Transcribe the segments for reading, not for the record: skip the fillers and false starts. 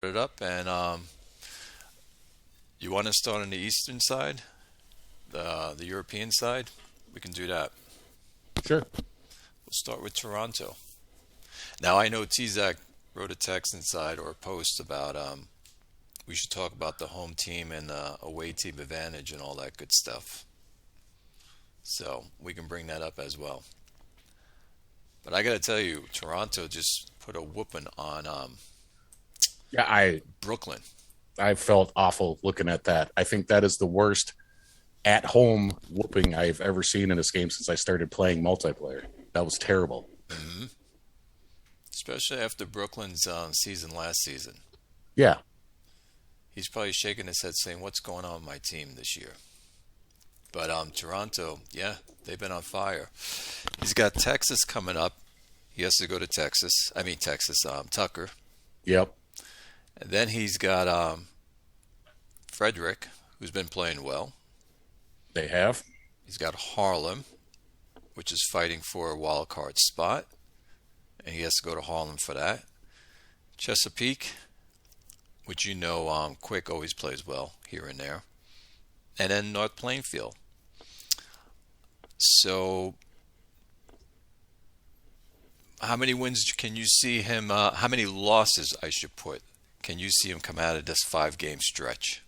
it up, and you want to start on the eastern side, the European side? We can do that. Sure. We'll start with Toronto. Now I know Tzac wrote a text inside or a post about we should talk about the home team and away team advantage and all that good stuff. So we can bring that up as well. But I got to tell you, Toronto just put a whooping on Yeah, Brooklyn. I felt awful looking at that. I think that is the worst at home whooping I've ever seen in this game since I started playing multiplayer. That was terrible. Hmm. Especially after Brooklyn's season last season. Yeah. He's probably shaking his head saying, "What's going on with my team this year?" But Toronto, yeah, they've been on fire. He's got Texas coming up. He has to go to Texas. I mean Texas, Tucker. Yep. And then he's got Frederick, who's been playing well. They have. He's got Harlem, which is fighting for a wild card spot, and he has to go to Harlem for that. Chesapeake, which Quick always plays well here and there, and then North Plainfield. So, how many wins can you see him? How many losses, I should put, can you see him come out of this 5 game stretch?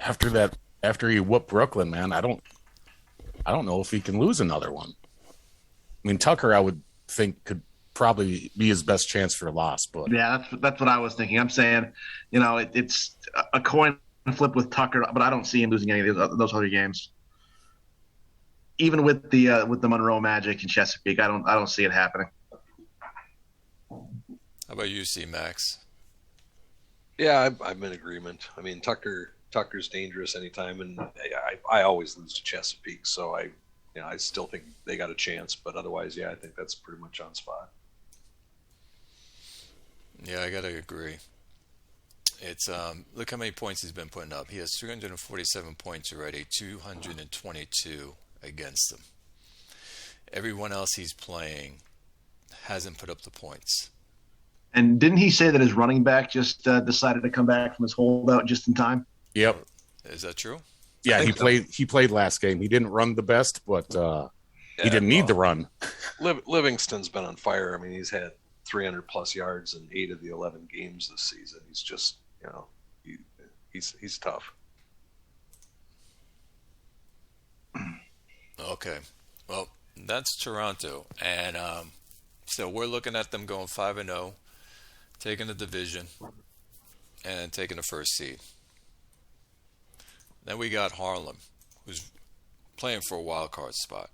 After he whooped Brooklyn, man, I don't know if he can lose another one. I mean, Tucker, I would think could probably be his best chance for a loss, but Yeah, that's what I was thinking. I'm saying, it's a coin flip with Tucker, but I don't see him losing any of those other games. Even with the Monroe Magic and Chesapeake, I don't see it happening. How about you, C Max? Yeah, I'm in agreement. I mean, Tucker's dangerous anytime, and I always lose to Chesapeake, so I still think they got a chance. But otherwise, yeah, I think that's pretty much on spot. Yeah, I gotta agree. It's look how many points he's been putting up. He has 347 points already, 222 against him. Everyone else he's playing hasn't put up the points. And didn't he say that his running back just decided to come back from his holdout just in time? yep. Is that true? Yeah, he played last game. He didn't run the best, but he didn't need the run. Livingston's been on fire. I mean, he's had 300 plus yards in 8 of the 11 games this season. He's just, he's tough. Okay. Well, that's Toronto, and so we're looking at them going 5-0, taking the division, and taking the first seed. Then we got Harlem, who's playing for a wild card spot.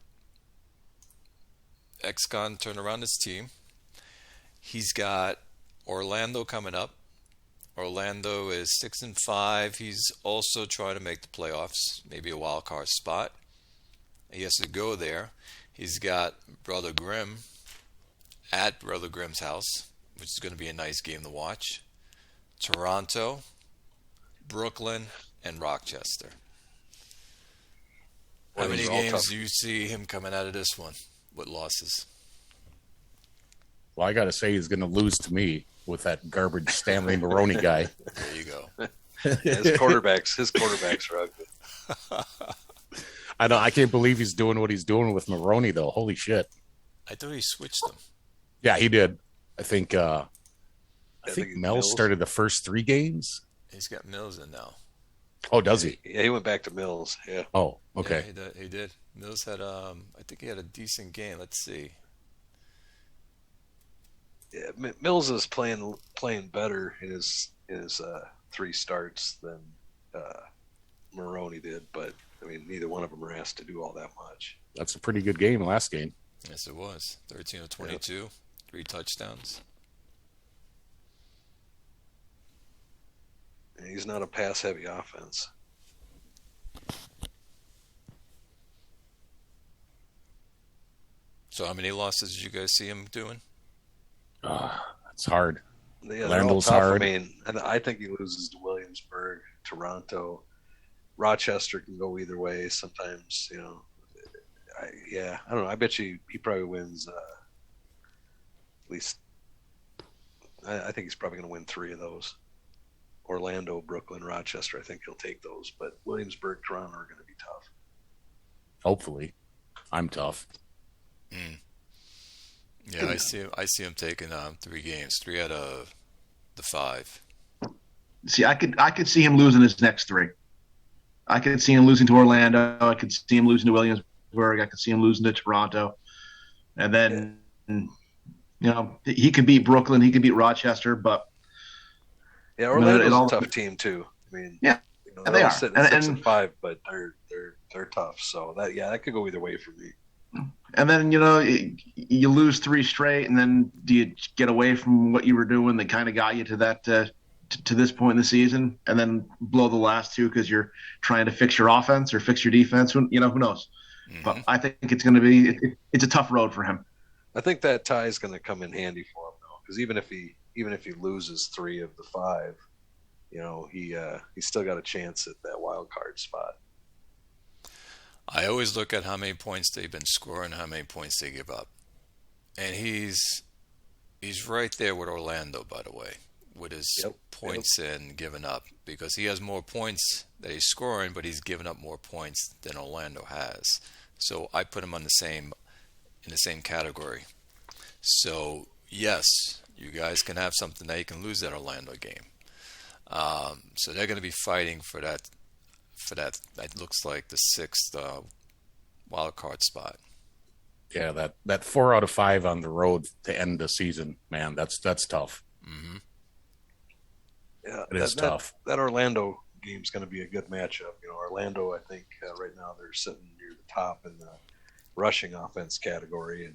Ex-Con turned around his team. He's got Orlando coming up. Orlando is 6-5. He's also trying to make the playoffs, maybe a wild card spot. He has to go there. He's got Brother Grimm at Brother Grimm's house, which is going to be a nice game to watch. Toronto, Brooklyn, and Rochester. How many games do you see him coming out of this one with losses? Well, I got to say he's going to lose to me with that garbage Stanley Maroney guy. There you go. His quarterbacks are ugly. I can't believe he's doing what he's doing with Maroney, though. Holy shit. I thought he switched them. Yeah, he did. I think think Mills started the first 3 games. He's got Mills in now. Oh, does he? Yeah, he went back to Mills. Yeah. Oh, okay. Yeah, he did. Mills had I think he had a decent game. Let's see. Yeah, Mills is playing better in his 3 starts than Maroney did, but I mean, neither one of them are asked to do all that much. That's a pretty good game last game. Yes, it was. 13 of 22, yep. 3 touchdowns. And he's not a pass-heavy offense. So how many losses did you guys see him doing? It's hard. Yeah, Randall's hard. I mean, I think he loses to Williamsburg, Toronto. Rochester can go either way. Sometimes, I don't know. I bet you he probably wins at least I think he's probably going to win 3 of those. Orlando, Brooklyn, Rochester. I think he'll take those, but Williamsburg, Toronto are going to be tough. Hopefully, I'm tough. Yeah, I see him taking 3 games, 3 out of the 5. See, I could see him losing his next 3. I could see him losing to Orlando. I could see him losing to Williamsburg. I could see him losing to Toronto, and then he could beat Brooklyn. He could beat Rochester, but Orlando's a tough team too. I mean, they are sitting at 6 and 5, but they're tough. So that could go either way for me. And then you lose 3 straight, and then do you get away from what you were doing that kind of got you to that to this point in the season, and then blow the last 2 because you're trying to fix your offense or fix your defense? Who knows? Mm-hmm. But I think it's going to be it's a tough road for him. I think that tie is going to come in handy for him though, because even if he loses 3 of the 5, he's still got a chance at that wild card spot. I always look at how many points they've been scoring, how many points they give up, and he's right there with Orlando, by the way, with his points and giving up, because he has more points that he's scoring, but he's giving up more points than Orlando has. So I put him in the same category. So yes, you guys can have something that you can lose that Orlando game. So they're going to be fighting for that. That looks like the 6th wild card spot. Yeah, that 4 out of 5 on the road to end the season, man, that's tough. Mm-hmm. Yeah, it is tough. That Orlando game is going to be a good matchup. Orlando, I think right now they're sitting near the top in the rushing offense category,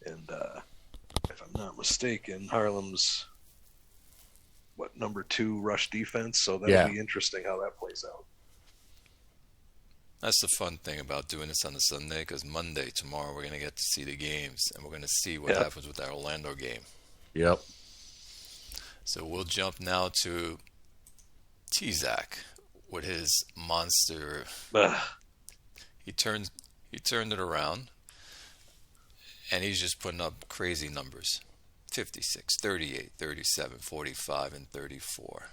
and if I'm not mistaken, Harlem's number 2 rush defense. So that'll be interesting how that plays out. That's the fun thing about doing this on a Sunday, because Monday, tomorrow, we're going to get to see the games, and we're going to see what happens with that Orlando game. Yep. So we'll jump now to Tzac with his monster. He turned it around, and he's just putting up crazy numbers. 56, 38, 37, 45, and 34.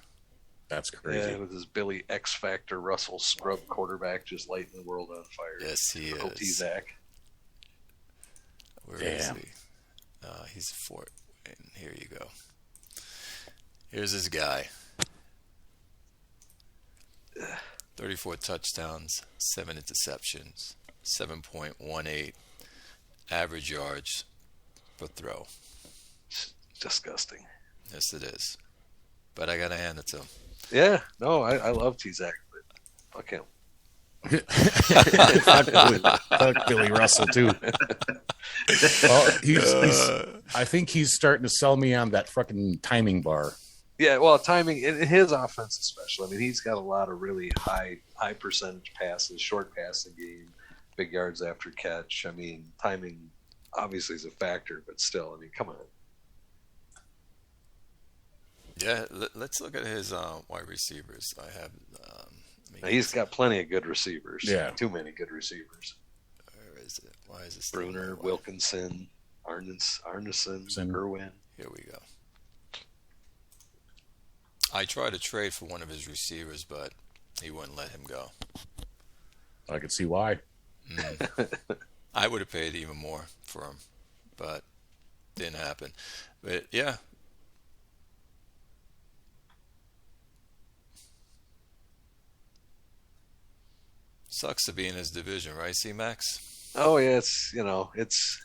That's crazy. Yeah, with his Billy X Factor Russell scrub quarterback just lighting the world on fire. Yes, he is. Tzac. Where is he? He's 4. And here you go. Here's this guy. 34 touchdowns, 7 interceptions, 7.18 average yards per throw. It's disgusting. Yes, it is. But I got to hand it to him. Yeah, no, I love Tzac, but fuck him. Fuck Billy Russell too. Well, I think he's starting to sell me on that fucking timing bar. Yeah, well, timing in his offense especially. I mean, he's got a lot of really high percentage passes, short passing game, big yards after catch. I mean, timing obviously is a factor, but still, I mean, come on. Yeah, let's look at his wide receivers. I have. He's got plenty of good receivers. Yeah, too many good receivers. Where is it? Why is this? Bruner, Wilkinson, Arneson, Irwin. Here we go. I tried to trade for one of his receivers, but he wouldn't let him go. I could see why. I would have paid even more for him, but didn't happen. But yeah. Sucks to be in his division, right, C-Max? Oh yeah, it's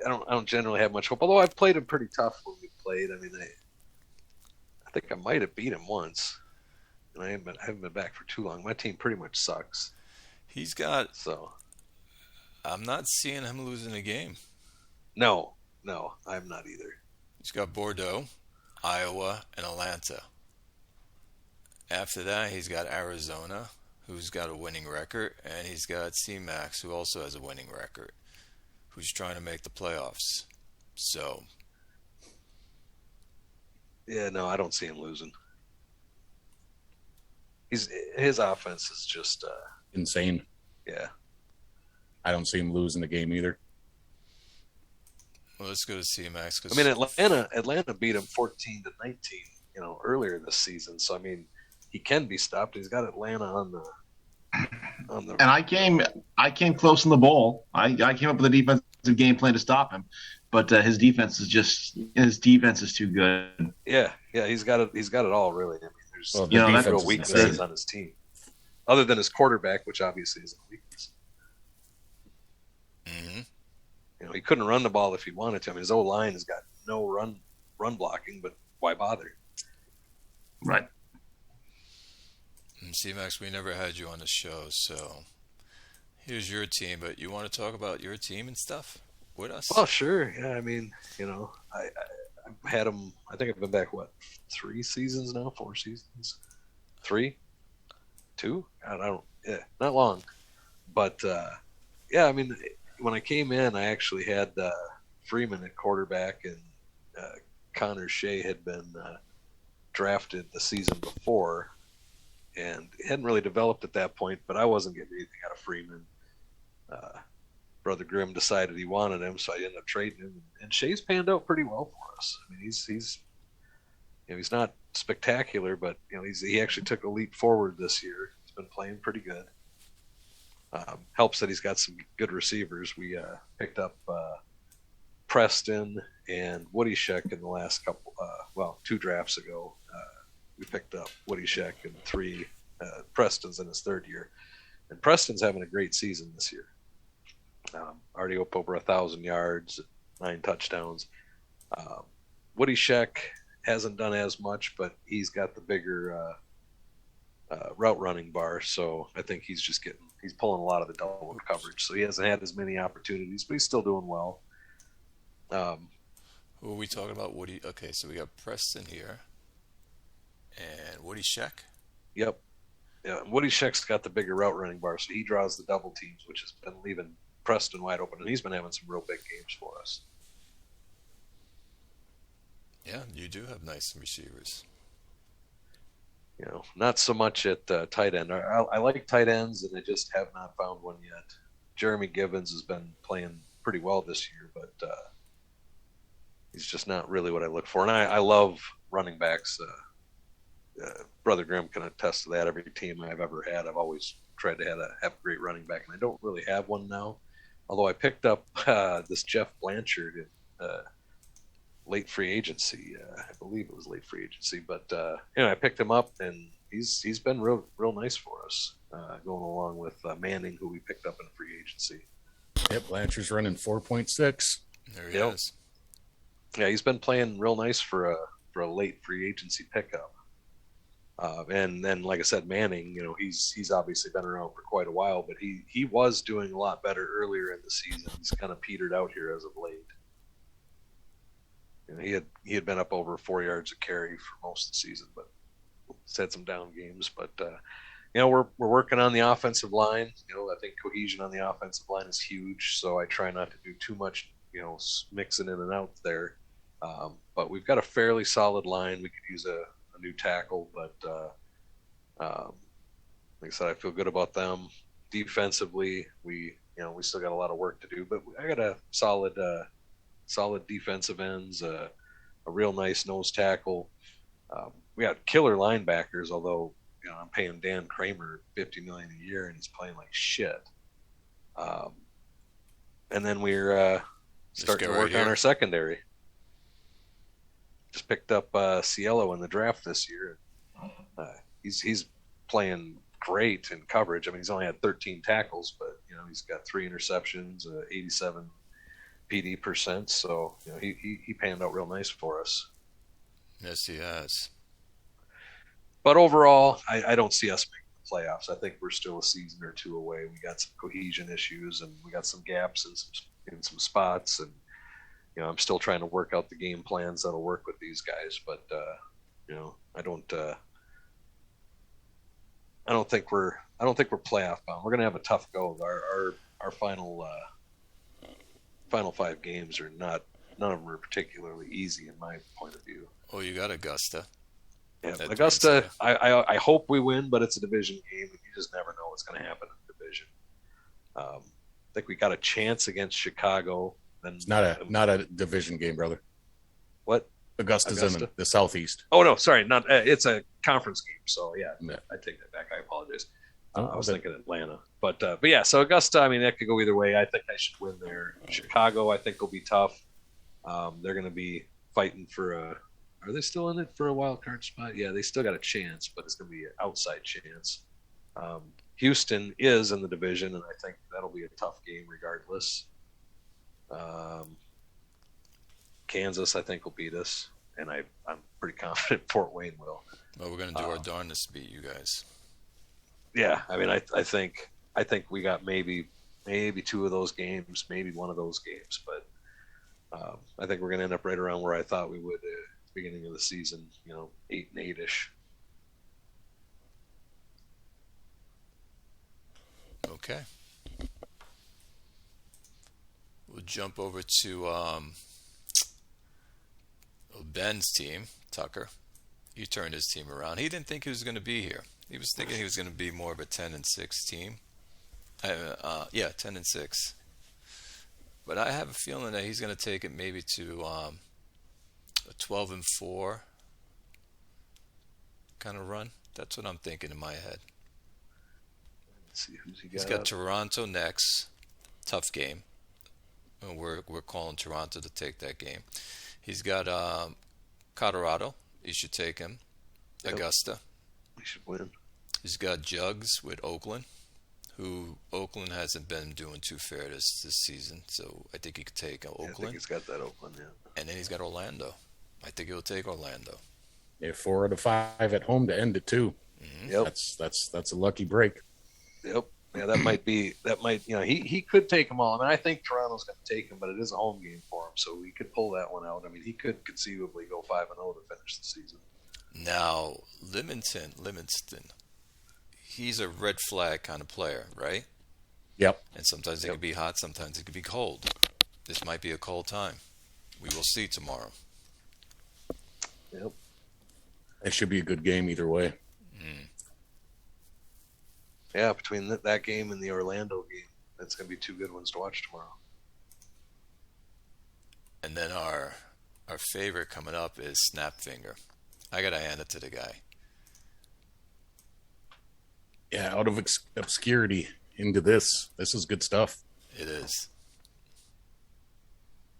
I don't generally have much hope. Although I've played him pretty tough when we played. I mean, I think I might have beat him once, and I haven't been back for too long. My team pretty much sucks. I'm not seeing him losing a game. No, I'm not either. He's got Bordeaux, Iowa, and Atlanta. After that, he's got Arizona, who's got a winning record, and he's got C-Max, who also has a winning record, who's trying to make the playoffs. So, yeah, no, I don't see him losing. His offense is just insane. Yeah, I don't see him losing the game either. Well, let's go to C-Max. I mean, Atlanta beat him 14-19, earlier this season. So I mean, he can be stopped. He's got Atlanta on the. And I came close in the bowl. I came up with a defensive game plan to stop him, but his defense is too good. Yeah, he's got it all really. I mean, there's that's real weaknesses on his team, other than his quarterback, which obviously is a weakness. Mm-hmm. He couldn't run the ball if he wanted to. I mean, his O-line has got no run blocking, but why bother? Right. C-Max, we never had you on the show, so here's your team. But you want to talk about your team and stuff with us? Well, sure. Yeah, I mean, I've had them. I think I've been back 3 seasons now, 4 seasons, 3, 2. I don't. Yeah, not long. But yeah, I mean, when I came in, I actually had Freeman at quarterback, and Connor Shea had been drafted the season before, and hadn't really developed at that point. But I wasn't getting anything out of Freeman. Brother Grimm decided he wanted him, so I ended up trading him. And Shea's panned out pretty well for us. I mean, he's not spectacular, but he actually took a leap forward this year. He's been playing pretty good. Helps that he's got some good receivers. We picked up Preston and Woody Sheck in the last couple, 2 drafts ago. We picked up Woody Sheck and 3 Preston's in his 3rd year. And Preston's having a great season this year. Already up over 1,000 yards, 9 touchdowns. Woody Sheck hasn't done as much, but he's got the bigger route running bar, so I think he's pulling a lot of the double coverage. So he hasn't had as many opportunities, but he's still doing well. Who are we talking about? Woody. Okay, so we got Preston here, and Woody Sheck. Yep. Yeah, Woody Sheck's got the bigger route running bar, so he draws the double teams, which has been leaving Preston wide open, and he's been having some real big games for us. Yeah, you do have nice receivers. Not so much at tight end. I like tight ends, and I just have not found one yet. Jeremy Givens has been playing pretty well this year, but he's just not really what I look for. And I love running backs. Brother Grimm can attest to that. Every team I've ever had, I've always tried to have a great running back, and I don't really have one now. Although I picked up this Jeff Blanchard in late free agency. I believe it was late free agency, but I picked him up, and he's been real nice for us, going along with Manning, who we picked up in free agency. Yep, Blanchard's running 4.6. There he is. Yeah, he's been playing real nice for a late free agency pickup. And then, like I said, Manning, he's obviously been around for quite a while, but he was doing a lot better earlier in the season. He's kind of petered out here as of late. He had been up over 4 yards a carry for most of the season, but he's had some down games. But we're working on the offensive line. I think cohesion on the offensive line is huge, so I try not to do too much, mixing in and out there. But we've got a fairly solid line. We could use a new tackle, but like I said, I feel good about them. Defensively, we still got a lot of work to do, but I got a solid defensive ends, a real nice nose tackle. We got killer linebackers, although I'm paying Dan Kramer $50 million a year, and he's playing like shit. And then we're starting to work on our secondary. Just picked up Cielo in the draft this year. He's playing great in coverage. I mean, he's only had 13 tackles, but he's got 3 interceptions, 87 PD %. So he panned out real nice for us. Yes, he has. But overall, I don't see us making the playoffs. I think we're still a season or 2 away. We got some cohesion issues, and we got some gaps in some spots, and I'm still trying to work out the game plans that'll work with these guys. But I don't think we're playoff bound. We're gonna have a tough go. Our final 5 games are none of them are particularly easy in my point of view. Oh, you got Augusta. Yeah, Augusta. I hope we win, but it's a division game, and you just never know what's going to happen in the division. I think we got a chance against Chicago. then It's not a division game, brother. what? Augusta's Augusta? in the Southeast. Oh no, sorry, not. It's a conference game. So yeah, Yeah. I take that back. I apologize. Oh, I was but- thinking Atlanta, but yeah. So Augusta, I mean, that could go either way. I think I should win there. Chicago, I think will be tough. They're going to be fighting for a. Are they still in it for a wild card spot? Yeah, they still got a chance, but it's going to be an outside chance. Houston is in the division, and I think that'll be a tough game regardless. Kansas, I think, will beat us, and I'm pretty confident Fort Wayne will. Well, we're going to do our darndest to beat you guys. Yeah, I mean, I think we got maybe two of those games, maybe one of those games, but I think we're going to end up right around where I thought we would beginning of the season. 8-8ish. Okay. We'll jump over to Ben's team, Tucker. He turned his team around. He didn't think he was going to be here. He was thinking he was going to be more of a 10-6 team. 10-6. But I have a feeling that he's going to take it maybe to a 12-4 kind of run. That's what I'm thinking in my head. Let's see who's he got. He's got Toronto next. Tough game. We're calling Toronto to take that game. He's got Colorado. You should take him. Yep. Augusta. We should win. He's got Jugs with Oakland, who Oakland hasn't been doing too fair this season. So I think he could take Yeah, I think Oakland. he's got that Oakland, yeah. And then he's got Orlando. I think he'll take Orlando. Yeah, 4 out of 5 at home to end it too. Mm-hmm. Yep. That's a lucky break. Yep. Yeah, that might he could take them all. I mean, I think Toronto's going to take him, but it is a home game for him, so he could pull that one out. I mean, he could conceivably go 5-0 to finish the season. Now, Livingston, he's a red flag kind of player, right? Yep. And sometimes it can be hot, sometimes it can be cold. This might be a cold time. We will see tomorrow. Yep. It should be a good game either way. Yeah, between that game and the Orlando game, that's going to be 2 good ones to watch tomorrow. And then our favorite coming up is Snapfinger. I got to hand it to the guy. Yeah, out of obscurity into this. This is good stuff. It is.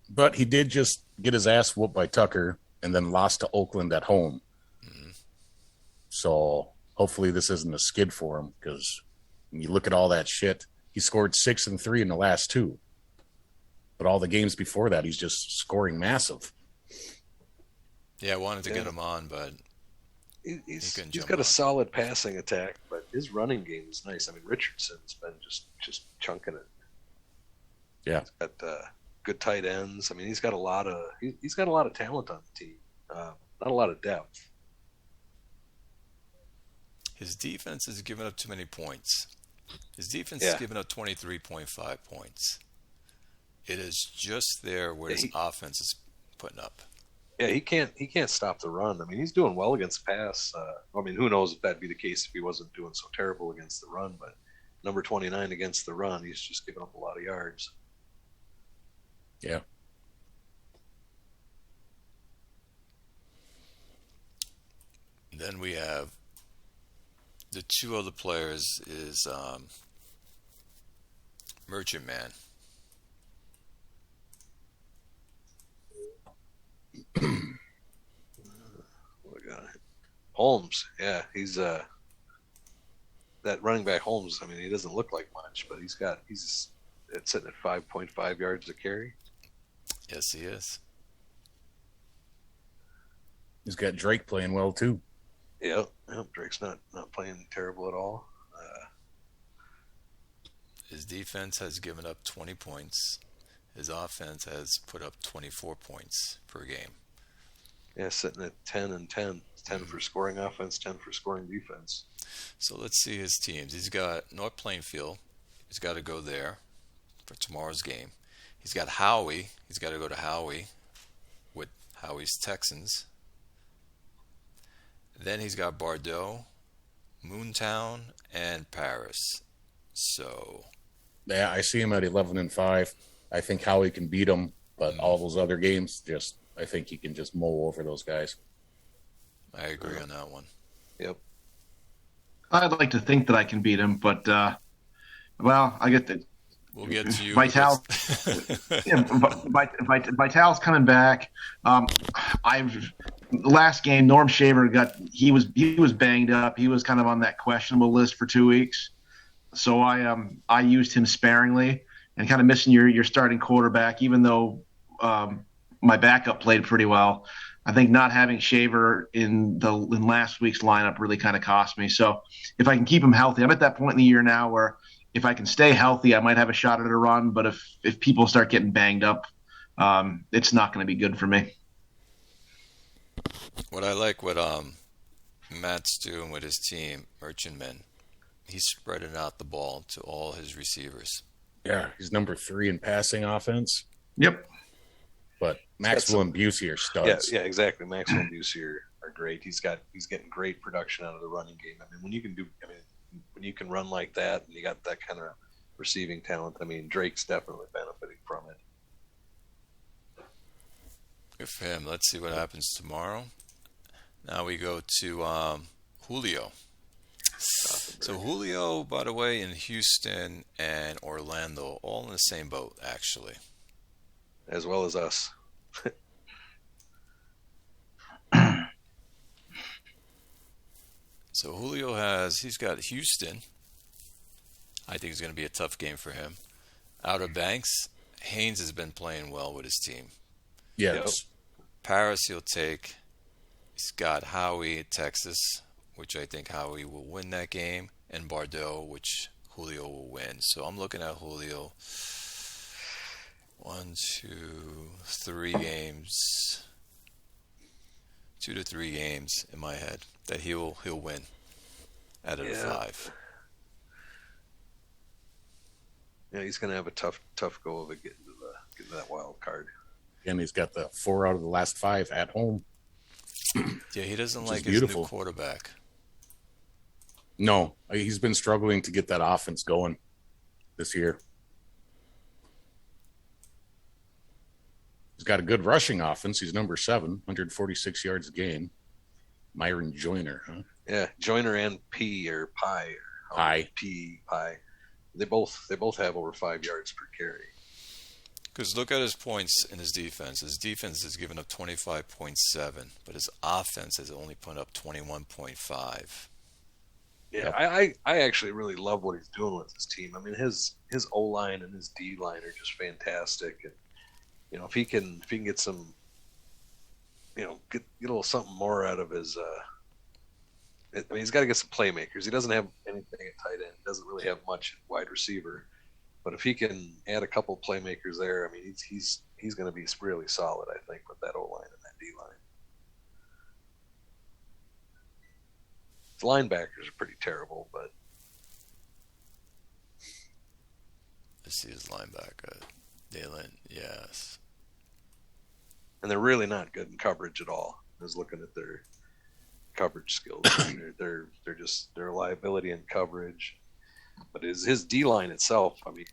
But he did just get his ass whooped by Tucker and then lost to Oakland at home. Mm-hmm. So hopefully this isn't a skid for him, because when you look at all that shit, he scored 6 and 3 in the last 2. But all the games before that, he's just scoring massive. Yeah, I wanted to get him on, but He's couldn't jump got a on. solid passing attack, but his running game is nice. I mean, Richardson's been just chunking it. Yeah. He's got good tight ends. I mean, he's got a lot of talent on the team. Not a lot of depth. his defense has given up too many points. His defense Yeah. has given up 23.5 points. It is just there where his offense is putting up. Yeah, he can't stop the run. I mean, he's doing well against the pass. I mean, who knows if that'd be the case if he wasn't doing so terrible against the run. But number 29 against the run, he's just giving up a lot of yards. Yeah. Then we have the two other players is Merchant Man. Holmes, yeah, he's that running back Holmes. I mean, he doesn't look like much, but he's sitting at 5.5 yards a carry. Yes, he is. He's got Drake playing well too. Yep, Drake's not playing terrible at all. His defense has given up 20 points. His offense has put up 24 points per game. Yeah, sitting at 10 and 10. 10 for scoring offense, 10 for scoring defense. So let's see his teams. He's got North Plainfield. He's got to go there for tomorrow's game. He's got Howie. He's got to go to Howie with Howie's Texans. Then he's got Bordeaux, Moontown, and Paris. So Yeah, I see him at 11 and 5. I think Howie can beat him. But all those other games, I think he can just mow over those guys. I agree on that one. Yep. I'd like to think that I can beat him, but well, I get that. We'll get to you. Vital, yeah, Vital's coming back. Last game, Norm Shaver he was banged up. He was kind of on that questionable list for 2 weeks. So I used him sparingly and kind of missing your starting quarterback, even though my backup played pretty well. I think not having Shaver in last week's lineup really kind of cost me. So if I can keep him healthy, I'm at that point in the year now where if I can stay healthy, I might have a shot at a run. But if people start getting banged up, it's not going to be good for me. What I like what Matt's doing with his team, Merchantman, he's spreading out the ball to all his receivers. Yeah, he's number 3 in passing offense. Yep. But Maxwell and Busey are studs. Yeah, exactly. Maxwell and Busey are great. He's getting great production out of the running game. I mean, when you can run like that and you got that kind of receiving talent, I mean, Drake's definitely benefiting from it. Good for him. Let's see what happens tomorrow. Now we go to Julio. So Julio, by the way, in Houston and Orlando, all in the same boat, actually. As well as us. So Julio he's got Houston. I think it's going to be a tough game for him. Outer Banks, Haynes has been playing well with his team. Yes. Yep. Paris he'll take. He's got Howie at Texas, which I think Howie will win that game, and Bordeaux, which Julio will win. So I'm looking at Julio. 1, 2, 3 games. 2 to 3 games in my head that he'll win out of the 5. Yeah, he's going to have a tough go of it getting to that wild card. And he's got the 4 out of the last 5 at home. Yeah, he doesn't like his new quarterback. No, he's been struggling to get that offense going this year. He's got a good rushing offense. He's number 7, 146 yards a game. Myron Joyner, huh? Yeah, Joyner and P or Pie. Pie. Pie. They both have over 5 yards per carry. Because look at his points in his defense. His defense has given up 25.7, but his offense has only put up 21.5. Yeah, I actually really love what he's doing with his team. I mean, his O-line and his D-line are just fantastic. And, you know, if he can get some, you know, get a little something more out of his I mean, he's got to get some playmakers. He doesn't have anything at tight end. He doesn't really have much at wide receiver. But if he can add a couple playmakers there, I mean, he's going to be really solid, I think, with that O-line and that D-line. His linebackers are pretty terrible, but Let's see his linebacker. Dalen, yes. And they're really not good in coverage at all. I was looking at their coverage skills. they're a liability in coverage. But his D-line itself, I mean,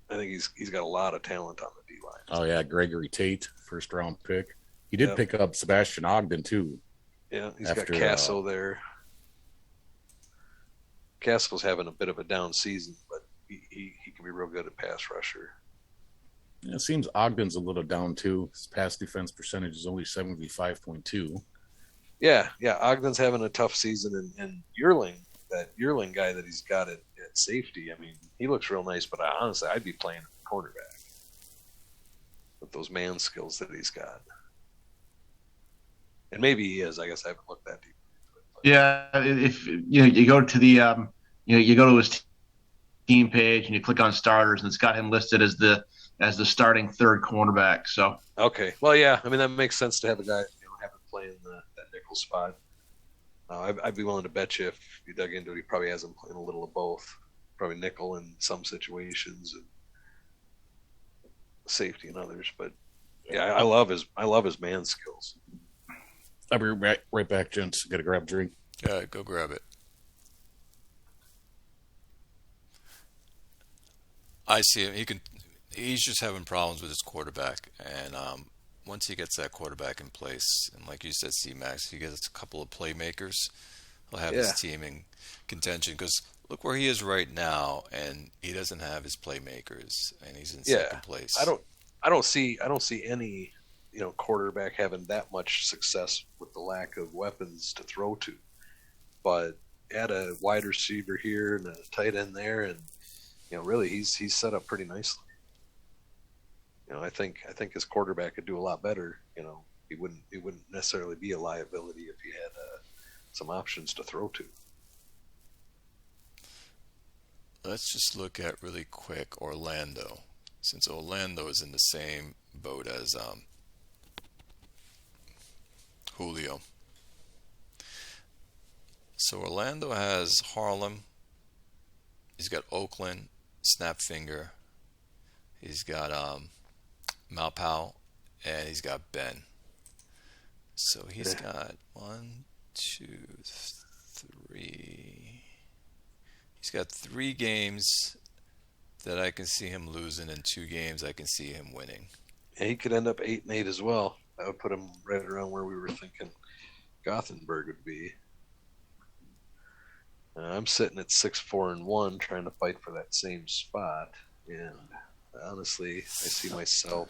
I think he's got a lot of talent on the D-line. Oh, yeah, Gregory Tate, first-round pick. He did pick up Sebastian Ogden, too. Yeah, he's got Castle there. Castle's having a bit of a down season, but he can be real good at pass rusher. Yeah, it seems Ogden's a little down, too. His pass defense percentage is only 75.2. Yeah, Ogden's having a tough season, and that Yearling guy that he's got at safety, I mean, he looks real nice, but honestly, I'd be playing quarterback with those man skills that he's got. And maybe he is. I guess I haven't looked that deep into it. Yeah, if you go to the you go to his team page and you click on starters, and it's got him listed as the starting third cornerback. So okay, well, yeah, I mean that makes sense to have a guy have him play in that nickel spot. I'd be willing to bet you if you dug into it, he probably has him playing a little of both. Probably nickel in some situations and safety in others. But yeah, I love his man skills. I'll be right back, gents. Got to grab a drink. Yeah, go grab it. I see him. He's just having problems with his quarterback, and once he gets that quarterback in place, and like you said, C-Max, he gets a couple of playmakers, he'll have his team in contention. Because look where he is right now, and he doesn't have his playmakers, and he's in second place. I don't see any quarterback having that much success with the lack of weapons to throw to. But add a wide receiver here and a tight end there, and really he's set up pretty nicely. I think his quarterback could do a lot better. He wouldn't necessarily be a liability if he had some options to throw to. Let's just look at really quick Orlando, since Orlando is in the same boat as Julio. So Orlando has Harlem. He's got Oakland, Snapfinger. He's got Malpal, and he's got Ben. So he's got 1, 2, 3. He's got 3 games that I can see him losing, and 2 games I can see him winning. Yeah, he could end up 8-8 as well. That would put him right around where we were thinking Gothenburg would be. I'm sitting at 6-4-1, trying to fight for that same spot, and honestly, I see myself.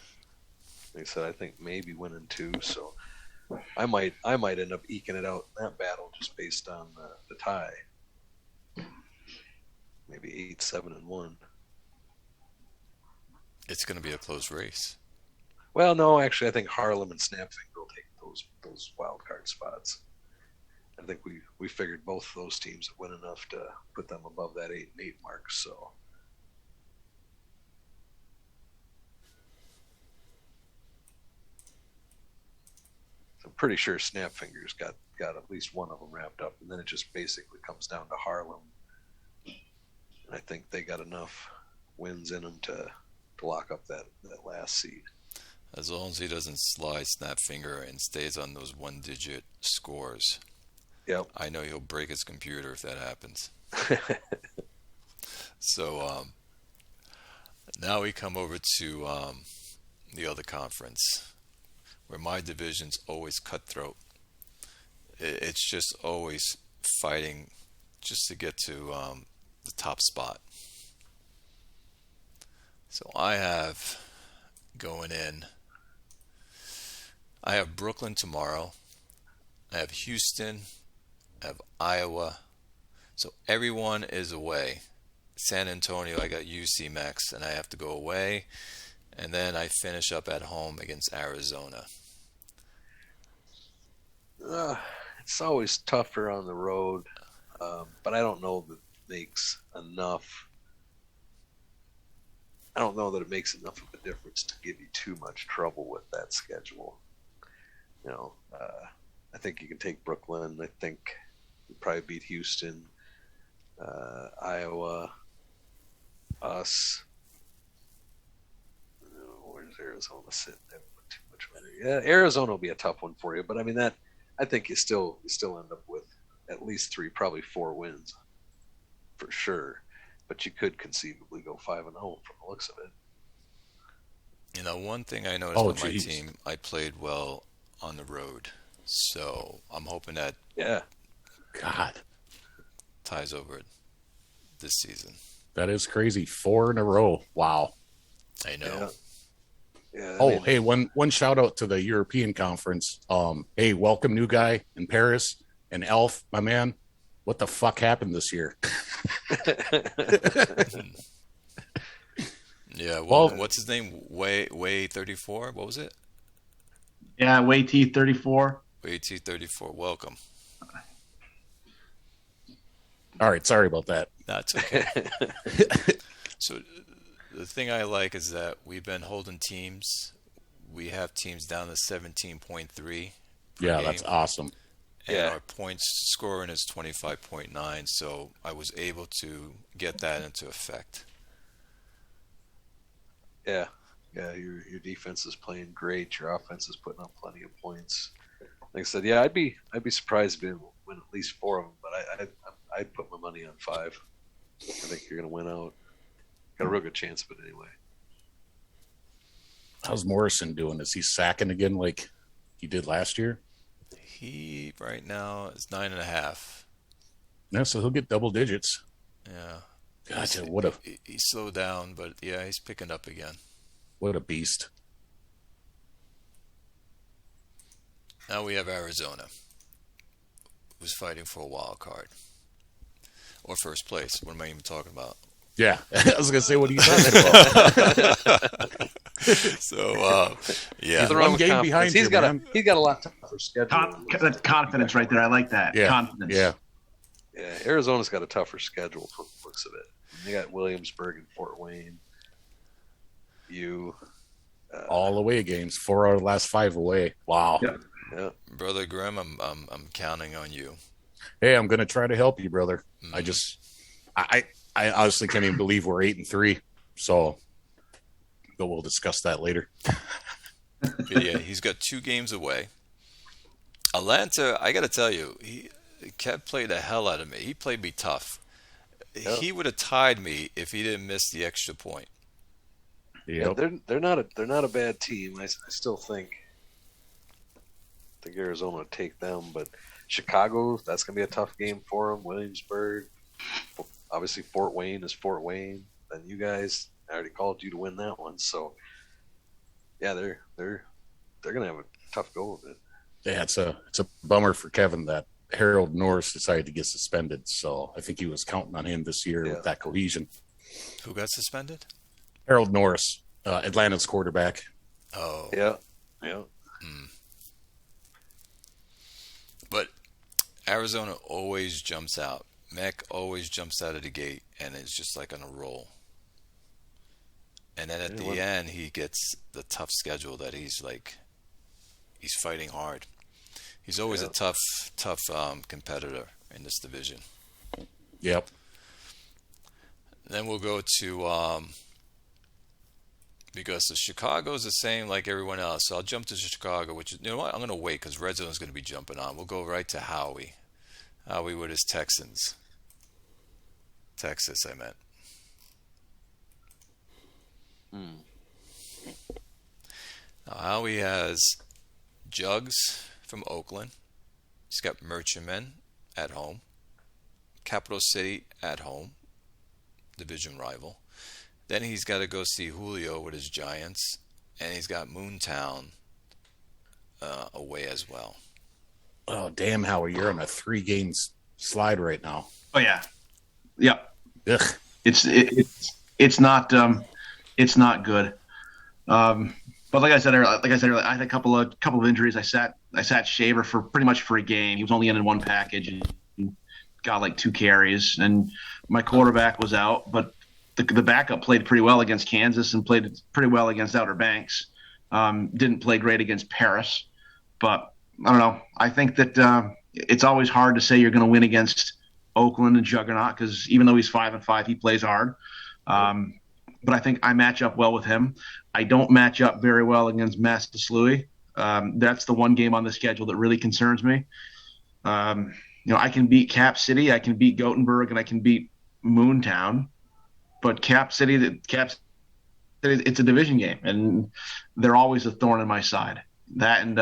Like I said, I think maybe winning 2, so I might end up eking it out in that battle just based on the tie. Maybe 8-7-1. It's going to be a close race. Well, no, actually, I think Harlem and Snapfinger will take those wild card spots. I think we figured both of those teams would win enough to put them above that 8-8 mark. So. I'm pretty sure Snapfinger's got at least one of them wrapped up, and then it just basically comes down to Harlem. And I think they got enough wins in them to lock up that last seed. As long as he doesn't slide Snapfinger and stays on those 1-digit scores. Yep. I know he'll break his computer if that happens. So now we come over to the other conference, where my division's always cutthroat. It's just always fighting just to get to the top spot. So I have going in, I have Brooklyn tomorrow, I have Houston, I have Iowa, so everyone is away. San Antonio, I got UC Max, and I have to go away, and then I finish up at home against Arizona. It's always tougher on the road, but I don't know that it makes enough. I don't know that it makes enough of a difference to give you too much trouble with that schedule. I think you can take Brooklyn. I think you probably beat Houston, Iowa, us. Where's Arizona sitting? Too much money. Yeah, Arizona will be a tough one for you, but I mean that. I think you still end up with at least 3, probably 4 wins, for sure. But you could conceivably go 5-0 from the looks of it. One thing I noticed with my team, I played well on the road. So I'm hoping that ties over this season. That is crazy. 4 in a row. Wow. I know. Yeah, hey, one shout out to the European Conference. Hey, welcome new guy in Paris and Elf, my man. What the fuck happened this year? Yeah, well, what's his name? Way 34. What was it? Yeah, Way T34. Way T34. Welcome. All right, sorry about that. That's okay. So the thing I like is that we've been holding teams. We have teams down to 17.3. Yeah, game. That's awesome. And our points scoring is 25.9, so I was able to get that into effect. Yeah, your defense is playing great. Your offense is putting up plenty of points. Like I said, I'd be surprised if we win at least 4 of them, but I'd put my money on 5. I think you're going to win out. Got a real good chance of it anyway. How's Morrison doing? Is he sacking again like he did last year? He right now is 9.5. No, so he'll get double digits. Yeah. Gotcha. He slowed down, but yeah, he's picking up again. What a beast. Now we have Arizona, who's fighting for a wild card. Or first place. What am I even talking about? Yeah. I was going to say, what are you talking about? So, yeah. Nothing wrong with game confidence. behind He's you, got man. he's got a lot tougher schedule. That's confidence right there. I like that. Yeah. Confidence. Yeah. Yeah, Arizona's got a tougher schedule from the looks of it. They got Williamsburg and Fort Wayne. All away games. 4 out of the last 5 away. Wow. Yeah. Yeah. Brother Grimm, I'm counting on you. Hey, I'm going to try to help you, brother. Mm. I honestly can't even believe we're 8-3. So, but we'll discuss that later. Yeah, he's got 2 games away. Atlanta, I got to tell you, Kev played the hell out of me. He played me tough. Yep. He would have tied me if he didn't miss the extra point. Yep. Yeah, they're not a bad team. I still think Arizona would take them, but Chicago, that's gonna be a tough game for them. Williamsburg, obviously Fort Wayne is Fort Wayne. Then you guys, I already called you to win that one, so yeah, they're gonna have a tough go of it. Yeah, it's a bummer for Kevin that Harold Norris decided to get suspended. So I think he was counting on him this year with that cohesion. Who got suspended? Harold Norris, Atlanta's quarterback. Oh. Yeah. But Arizona always jumps out. Mac always jumps out of the gate, and it's just like on a roll. And then at the end, he gets the tough schedule that he's fighting hard. He's always a tough competitor in this division. Yep. Then we'll go to because the Chicago's the same like everyone else. So I'll jump to Chicago, which is, you know what? I'm going to wait because Red Zone's going to be jumping on. We'll go right to Howie. Howie with his Texans. Texas, I meant. Now, Howie has Jugs from Oakland. He's got Merchantmen at home. Capital City at home. Division rival. Then he's got to go see Julio with his Giants. And he's got Moontown away as well. Oh, damn, Howie, you're on a 3-game slide right now. Oh yeah. Yep. Ugh. It's not good. But like I said earlier, I had a couple of injuries. I sat Shaver for pretty much for a game. He was only in one package and got like 2 carries. And my quarterback was out, but the backup played pretty well against Kansas and played pretty well against Outer Banks. Didn't play great against Paris, but I don't know. I think that it's always hard to say you're going to win against Oakland and Juggernaut because even though he's 5-5, he plays hard. But I think I match up well with him. I don't match up very well against Massasoit. That's the one game on the schedule that really concerns me. I can beat Cap City, I can beat Gothenburg, and I can beat Moontown. But Cap City, it's a division game, and they're always a thorn in my side. That and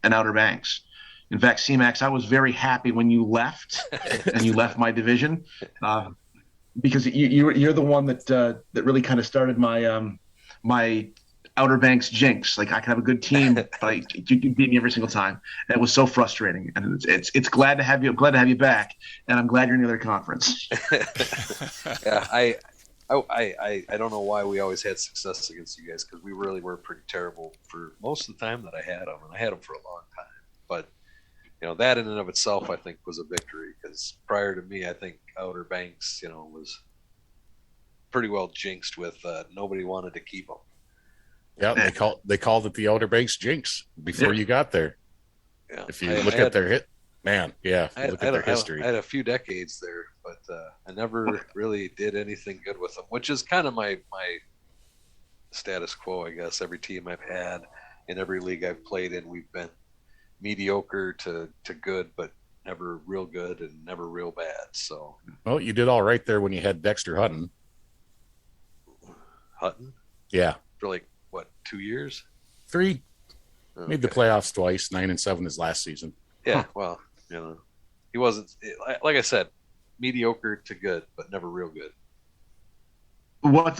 Outer Banks. In fact, C-Max, I was very happy when you left and you left my division because you're the one that really kind of started my my Outer Banks jinx. Like I can have a good team, but you beat me every single time. And it was so frustrating. And it's glad to have you back, and I'm glad you're in the other conference. Yeah, I don't know why we always had success against you guys because we really were pretty terrible for most of the time that I had them, and I had them for a long time. But that in and of itself, I think, was a victory because prior to me, I think Outer Banks, was pretty well jinxed with nobody wanted to keep them. Yeah, they called it the Outer Banks jinx before you got there. Yeah, if you look at their hit, man, yeah, look at their history. I had a few decades there, but I never really did anything good with them, which is kind of my status quo, I guess. Every team I've had in every league I've played in, we've been mediocre to good, but never real good and never real bad. So, well, you did all right there when you had Dexter Hutton. Hutton? Yeah. For like what, 2 years? 3. Okay. Made the playoffs twice, 9-7 his last season. Yeah, well, he wasn't, like I said, mediocre to good, but never real good. What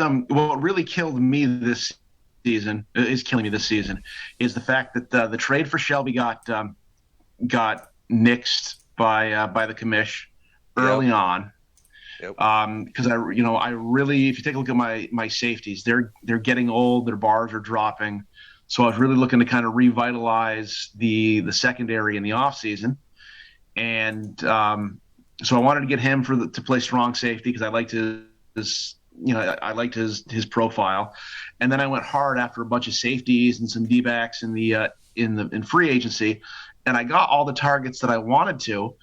really killed me this season is the fact that the trade for Shelby got nixed by the commish early on. Yep. Because I really, if you take a look at my safeties, they're getting old, their bars are dropping. So I was really looking to kind of revitalize the secondary in the offseason. And so I wanted to get him to play strong safety because I liked I liked his profile. And then I went hard after a bunch of safeties and some D-backs in free agency, and I got all the targets that I wanted to,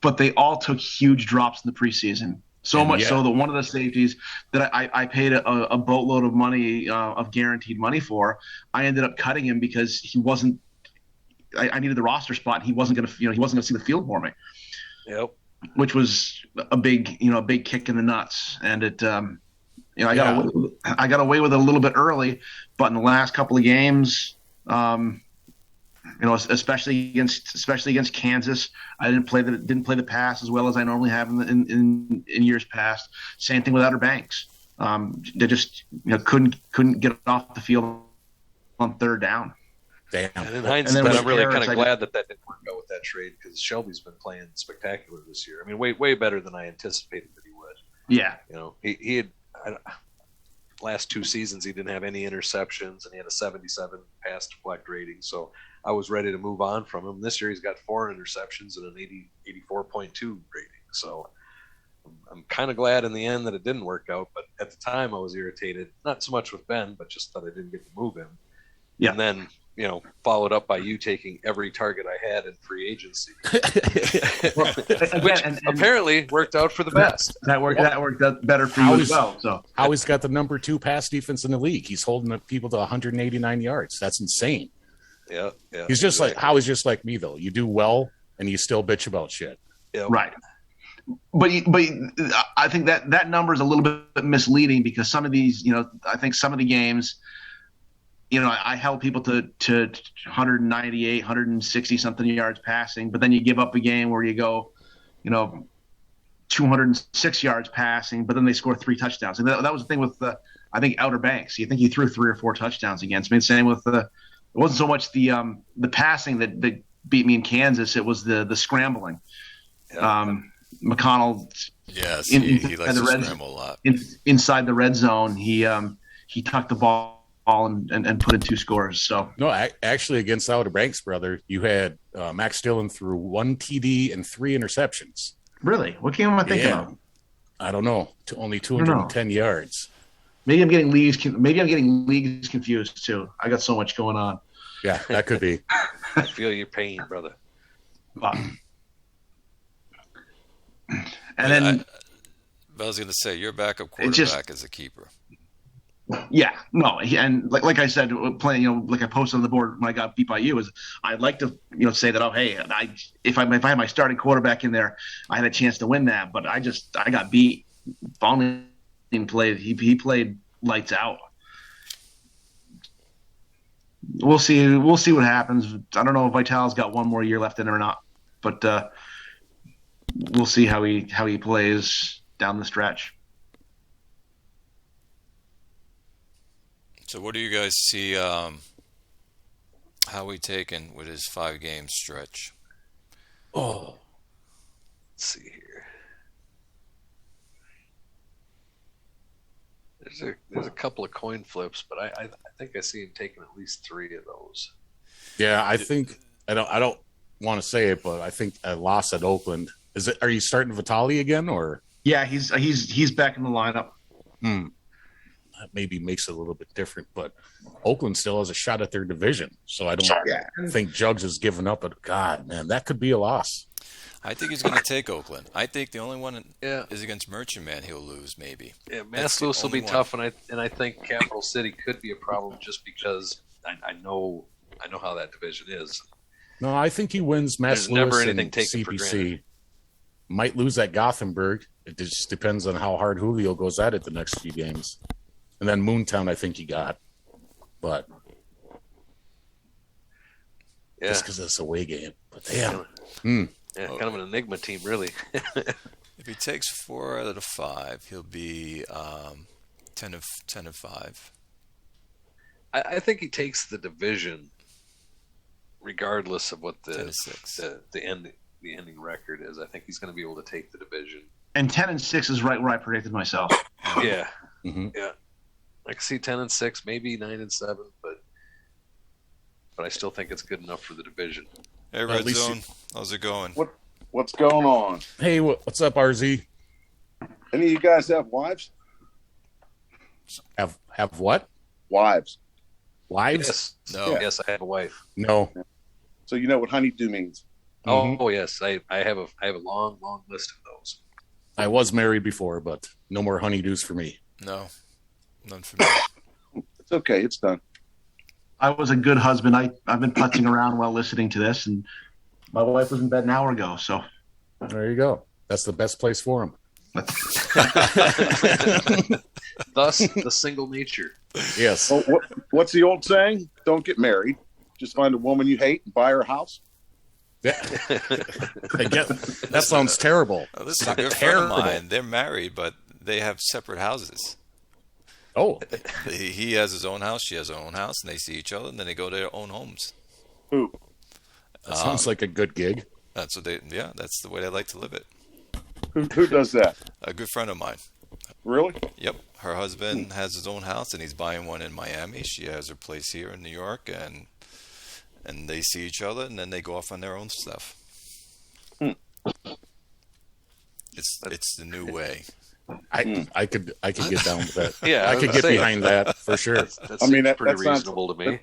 but they all took huge drops in the preseason. So much so that one of the safeties that I paid a boatload of money of guaranteed money for, I ended up cutting him because he wasn't. I needed the roster spot. And he wasn't going to see the field for me. Yep. Which was a big kick in the nuts, and it. I got away with it a little bit early, but in the last couple of games, especially against Kansas, I didn't play the pass as well as I normally have in years past. Same thing with Outer Banks. They just couldn't get off the field on third down. Damn. And in hindsight, I'm really kind of glad that didn't work out with that trade because Shelby's been playing spectacular this year. I mean, way better than I anticipated that he would. Yeah. He had last 2 seasons he didn't have any interceptions and he had a 77 pass deflect rating. So I was ready to move on from him. This year he's got 4 interceptions and an 84.2 rating. So I'm kind of glad in the end that it didn't work out. But at the time I was irritated, not so much with Ben, but just that I didn't get to move him. Yeah. And then followed up by you taking every target I had in free agency, which apparently worked out for the best. That worked out better for you as well. So Howie's got the number 2 pass defense in the league. He's holding people to 189 yards. That's insane. Yeah. He's just like Howie's just like me though. You do well and you still bitch about shit. Yep. Right. But I think that number is a little bit misleading because some of these, I think some of the games. I held people to 198, 160 something yards passing, but then you give up a game where you go, 206 yards passing, but then they score 3 touchdowns. And that was the thing with I think Outer Banks. You think he threw 3 or 4 touchdowns against me. Same with it wasn't so much the passing that beat me in Kansas. It was the scrambling. Yeah. McConnell. Yes, he likes to scramble a lot. Inside the red zone, he tucked the ball and put in 2 scores. So no, actually against Outer Banks, brother, you had Max Dillon threw 1 TD and 3 interceptions. Really? What game am I thinking of? I don't know. Only 210 yards. Maybe I'm getting leagues confused too. I got so much going on. Yeah, that could be. I feel your pain, brother. And then I was going to say your backup quarterback is a keeper. Yeah, no, and like I said, playing, like I posted on the board when I got beat by you, is I'd like to, say that, if I had my starting quarterback in there, I had a chance to win that, but I got beat. Ballman played, he played lights out. We'll see what happens. I don't know if Vital's got one more year left in him or not, but we'll see how he plays down the stretch. So what do you guys see Howie taking with his 5-game stretch? Let's see here. There's a couple of coin flips, but I think I see him taking at least 3 of those. Yeah, I think I don't want to say it, but I think a loss at Oakland. Are you starting Vitali again or? Yeah, he's back in the lineup. That maybe makes it a little bit different, but Oakland still has a shot at their division. So I don't think Jugs has given up. But God, man, that could be a loss. I think he's going to take Oakland. I think the only one is against Merchant Man he'll lose, maybe. Yeah, Mass Lewis will be tough, and I think Capital City could be a problem just because I know how that division is. No, I think he wins Mass Lewis and CPC. Might lose at Gothenburg. It just depends on how hard Julio goes at it the next few games. And then Moontown, I think he got. But Yeah. Just because it's a away game. But damn. Yeah, kind of an enigma team, really. If he takes 4 out of the 5, he'll be 10 of 5. I think he takes the division, regardless of what 10 of 6. the ending record is. I think he's going to be able to take the division. And 10-6 is right where I predicted myself. Yeah, Mm-hmm. yeah. I can see 10-6, maybe 9-7, but I still think it's good enough for the division. Hey, At Red least Zone, how's it going? What's going on? Hey, what's up, RZ? Any of you guys have wives? Have what? Wives. Wives? Yes, No. Yeah. yes, I have a wife. No. So you know what honeydew means. Mhm. Oh yes, I have a long list of those. I was married before, but no more honeydews for me. No, none for me. It's okay. It's done. I was a good husband. I've been putzing around while listening to this, and my wife was in bed an hour ago. So There you go. That's the best place for him. Thus, the single nature. Yes. Oh, what's the old saying? Don't get married. Just find a woman you hate and buy her a house. That sounds terrible. Now, this is a good friend of mine. They're married, but they have separate houses. Oh, He has his own house, she has her own house, and they see each other, and then they go to their own homes. Who? that sounds like a good gig. That's what that's the way they like to live it. Who does that? A good friend of mine. Really? Yep. Her husband has his own house, and he's buying one in Miami. She has her place here in New York, and they see each other, and then they go off on their own stuff. It's the new way. I could get down with that. Yeah, I was could gonna get say, behind that for sure. That I mean, seems that pretty sounds- reasonable to me.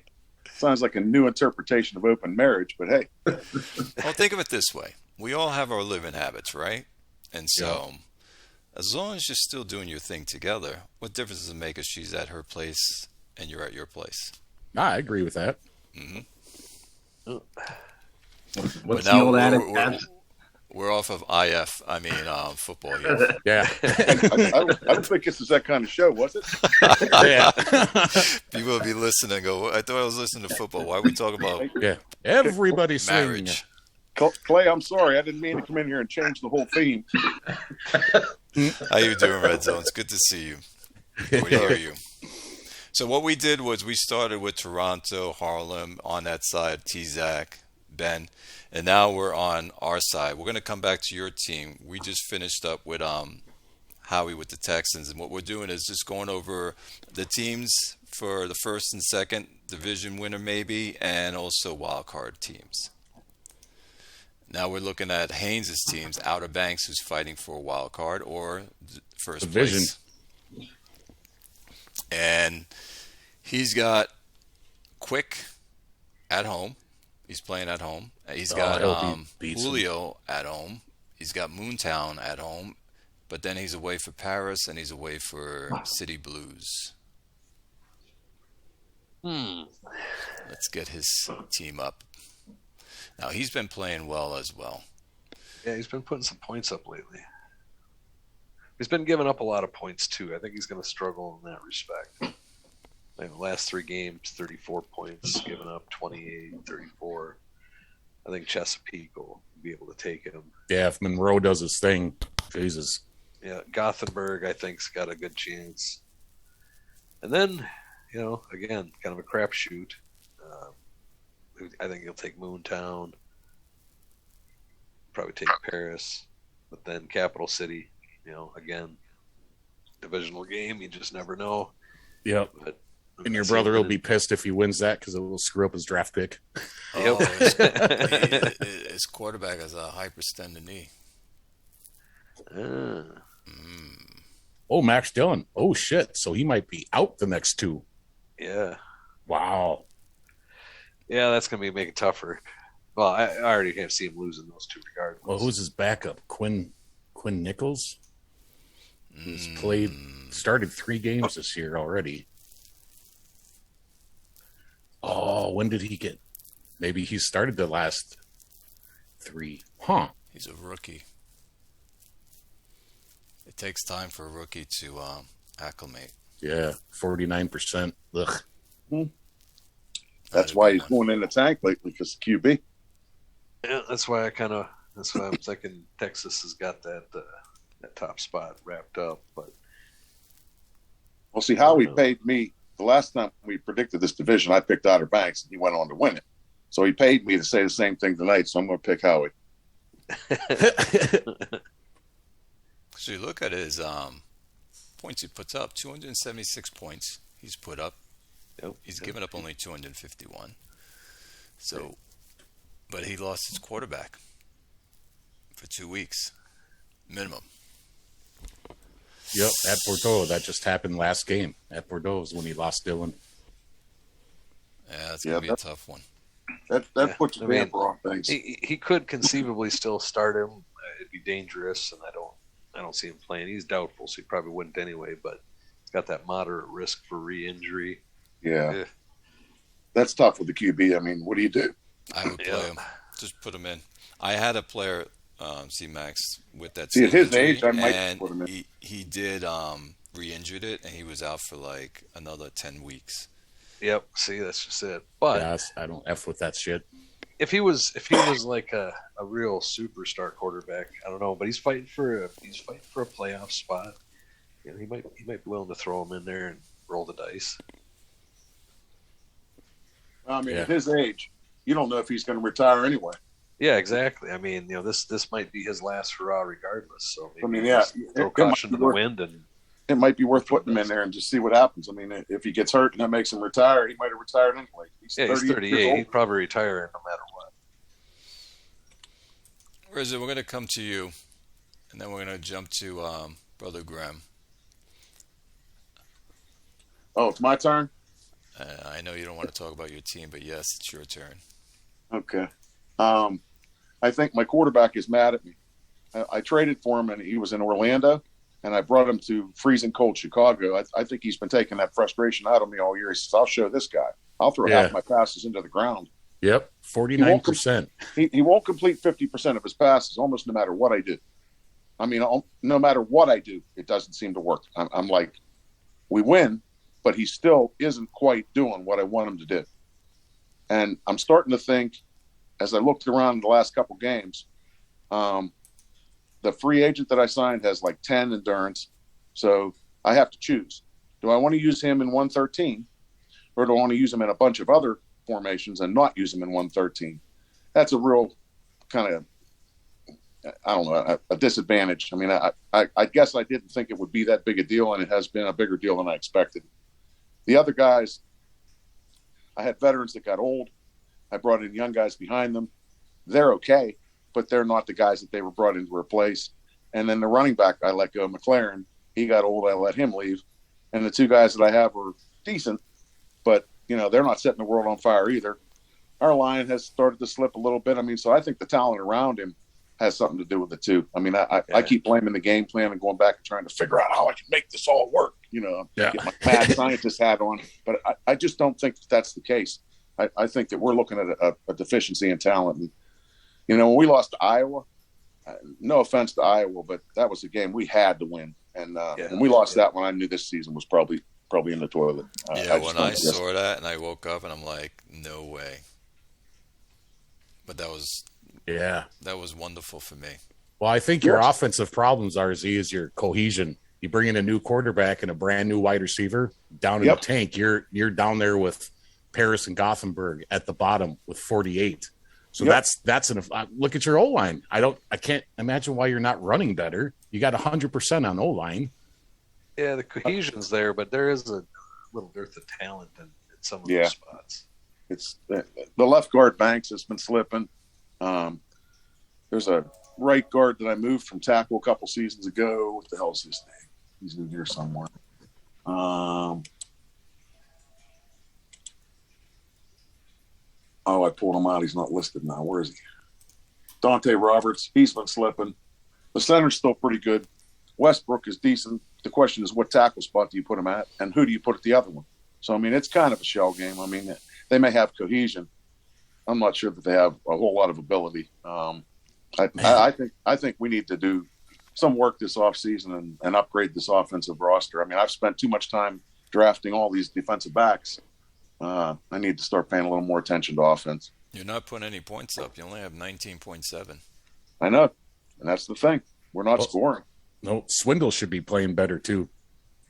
Sounds like a new interpretation of open marriage, but hey, Well, think of it this way. We all have our living habits, right? And so, as long as you're still doing your thing together, what difference does it make if she's at her place and you're at your place? I agree with that. what's the now old adage? we're off of football here. Yeah. I don't think this is that kind of show, was it? Yeah. People will be listening and go, I thought I was listening to football. Why are we talking about Yeah. Everybody's swinging. marriage? Clay, I'm sorry. I didn't mean to come in here and change the whole theme. How you doing, Red Zone? It's good to see you. Good to hear you. So what we did was we started with Toronto, Harlem, on that side, Tzac, Ben, and now we're on our side. We're going to come back to your team. We just finished up with Howie with the Texans, and what we're doing is just going over the teams for the first and second division winner maybe, and also wild card teams. Now we're looking at Haynes' teams, Outer Banks, who's fighting for a wild card or first Division. place. And he's got Quick at home. He's playing at home. He's got I hope he beats him. Julio at home. He's got Moontown at home. But then he's away for Paris and he's away for City Blues. Let's get his team up. Now, he's been playing well as well. Yeah, he's been putting some points up lately. He's been giving up a lot of points too. I think he's going to struggle in that respect. Like the last 3 games, 34 points, giving up 28, 34. I think Chesapeake will be able to take him. Yeah, if Monroe does his thing, Jesus. Yeah, Gothenburg, I think's got a good chance. And then, again, kind of a crapshoot. I think he'll take Moontown. Probably take Paris, but then Capital City. Again, divisional game. You just never know. Yep. But And your brother will be pissed if he wins that because it will screw up his draft pick. Oh, his quarterback has a hyperextended knee. Oh, Max Dillon. Oh, shit. So he might be out the next 2. Yeah, Wow. yeah, that's gonna make it tougher. Well, I already can't see him losing those 2 regardless. Well, who's his backup? Quinn Nichols? Who's started 3 games this year already. Oh, when did he get? Maybe he started the last 3. Huh. He's a rookie. It takes time for a rookie to acclimate. Yeah, 49%. Ugh. That's why he's going in the tank lately, because QB. Yeah, that's why I'm thinking Texas has got that top spot wrapped up. But Well, see, Howie paid me the last time we predicted this division. I picked Outer Banks, and he went on to win it. So he paid me to say the same thing tonight. So I'm going to pick Howie. So you look at his points he puts up, 276 points he's put up. He's given up only 251. So, but he lost his quarterback for 2 weeks, minimum. Yep, at Bordeaux. That just happened last game. At Bordeaux is when he lost Dylan. Yeah, that's going to be a tough one. That puts a damper on things. He could conceivably still start him. It'd be dangerous, and I don't see him playing. He's doubtful, so he probably wouldn't anyway. But he's got that moderate risk for re-injury. Yeah, that's tough with the QB. I mean, what do you do? I would play him. Just put him in. I had a player, C-Max, with that. See, at his injury, age, I might put him in. He did re-injured it, and he was out for like another 10 weeks. Yep. See, that's just it. But Yeah, I don't F with that shit. if he was like a real superstar quarterback, I don't know, but he's fighting for a playoff spot. You know, he might be willing to throw him in there and roll the dice. I mean, at his age, you don't know if he's going to retire anyway. Yeah, exactly. I mean, you know, this might be his last hurrah regardless. So maybe throw it caution to the wind, and it might be worth putting him in there and just see what happens. I mean, if he gets hurt and that makes him retire, he might have retired anyway. He's 38. He'd probably retire no matter what. Rizzo, we're going to come to you, and then we're going to jump to Brother Graham. Oh, it's my turn? I know you don't want to talk about your team, but yes, it's your turn. Okay. I think my quarterback is mad at me. I traded for him, and he was in Orlando, and I brought him to freezing cold Chicago. I think he's been taking that frustration out of me all year. He says, I'll show this guy. I'll throw half my passes into the ground. Yep, 49%. He won't complete 50% of his passes almost no matter what I do. I mean, no matter what I do, it doesn't seem to work. I'm like, we win, but he still isn't quite doing what I want him to do. And I'm starting to think, as I looked around the last couple games, the free agent that I signed has like 10 endurance. So I have to choose. Do I want to use him in 113, or do I want to use him in a bunch of other formations and not use him in 113? That's a real kind of, I don't know, a disadvantage. I mean, I guess I didn't think it would be that big a deal, and it has been a bigger deal than I expected. The other guys, I had veterans that got old. I brought in young guys behind them. They're okay, but they're not the guys that they were brought in to replace. And then the running back, I let go, McLaren. He got old. I let him leave. And the two guys that I have are decent, but, you know, they're not setting the world on fire either. Our line has started to slip a little bit. I mean, so I think the talent around him has something to do with it too. I mean, I keep blaming the game plan and going back and trying to figure out how I can make this all work, you know, get my mad scientist hat on. But I just don't think that's the case. I think that we're looking at a deficiency in talent. And, you know, when we lost to Iowa, no offense to Iowa, but that was a game we had to win. And when we lost that one, I knew this season was probably in the toilet. When I saw that and I woke up and I'm like, no way. But that was wonderful for me. Well, I think your offensive problems, RZ, is your cohesion. You bring in a new quarterback and a brand new wide receiver down in the tank. You're down there with Paris and Gothenburg at the bottom with 48. So that's an look at your O-line. I can't imagine why you're not running better. You got 100% on O-line. Yeah, the cohesion's there, but there is a little dearth of talent in some of those spots. It's the left guard Banks has been slipping. There's a right guard that I moved from tackle a couple seasons ago. What the hell is his name? He's in here somewhere. I pulled him out. He's not listed now. Where is he? Dante Roberts. He's been slipping. The center's still pretty good. Westbrook is decent. The question is, what tackle spot do you put him at, and who do you put at the other one? So, I mean, it's kind of a shell game. I mean, they may have cohesion. I'm not sure that they have a whole lot of ability. I think we need to do some work this offseason and upgrade this offensive roster. I mean, I've spent too much time drafting all these defensive backs, I need to start paying a little more attention to offense. You're not putting any points up. You only have 19.7. I know, and that's the thing. We're not scoring. No, Swindle should be playing better too.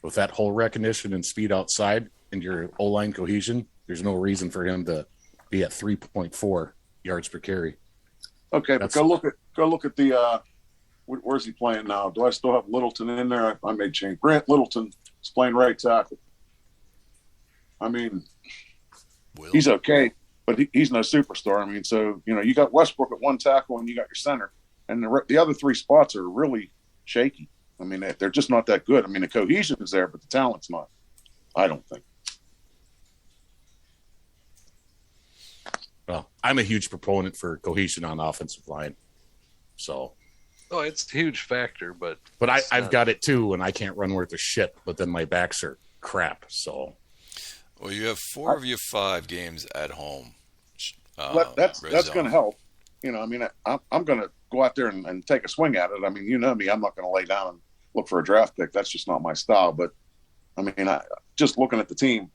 With that hole recognition and speed outside and your O-line cohesion, there's no reason for him to be at 3.4 yards per carry. Okay, but go look at the where's he playing now? Do I still have Littleton in there? I made change. Grant Littleton is playing right tackle. I mean, he's okay, but he's no superstar. I mean, so, you got Westbrook at one tackle and you got your center, and the other three spots are really shaky. I mean, they're just not that good. I mean, the cohesion is there, but the talent's not. I don't think. Well, I'm a huge proponent for cohesion on the offensive line. So. Oh, it's a huge factor, but I've got it too, and I can't run worth a shit. But then my backs are crap. So. Well, you have 4 of your 5 games at home. That's going to help. I mean, I'm going to go out there and take a swing at it. I mean, you know me, I'm not going to lay down and look for a draft pick. That's just not my style. But, I mean, just looking at the team,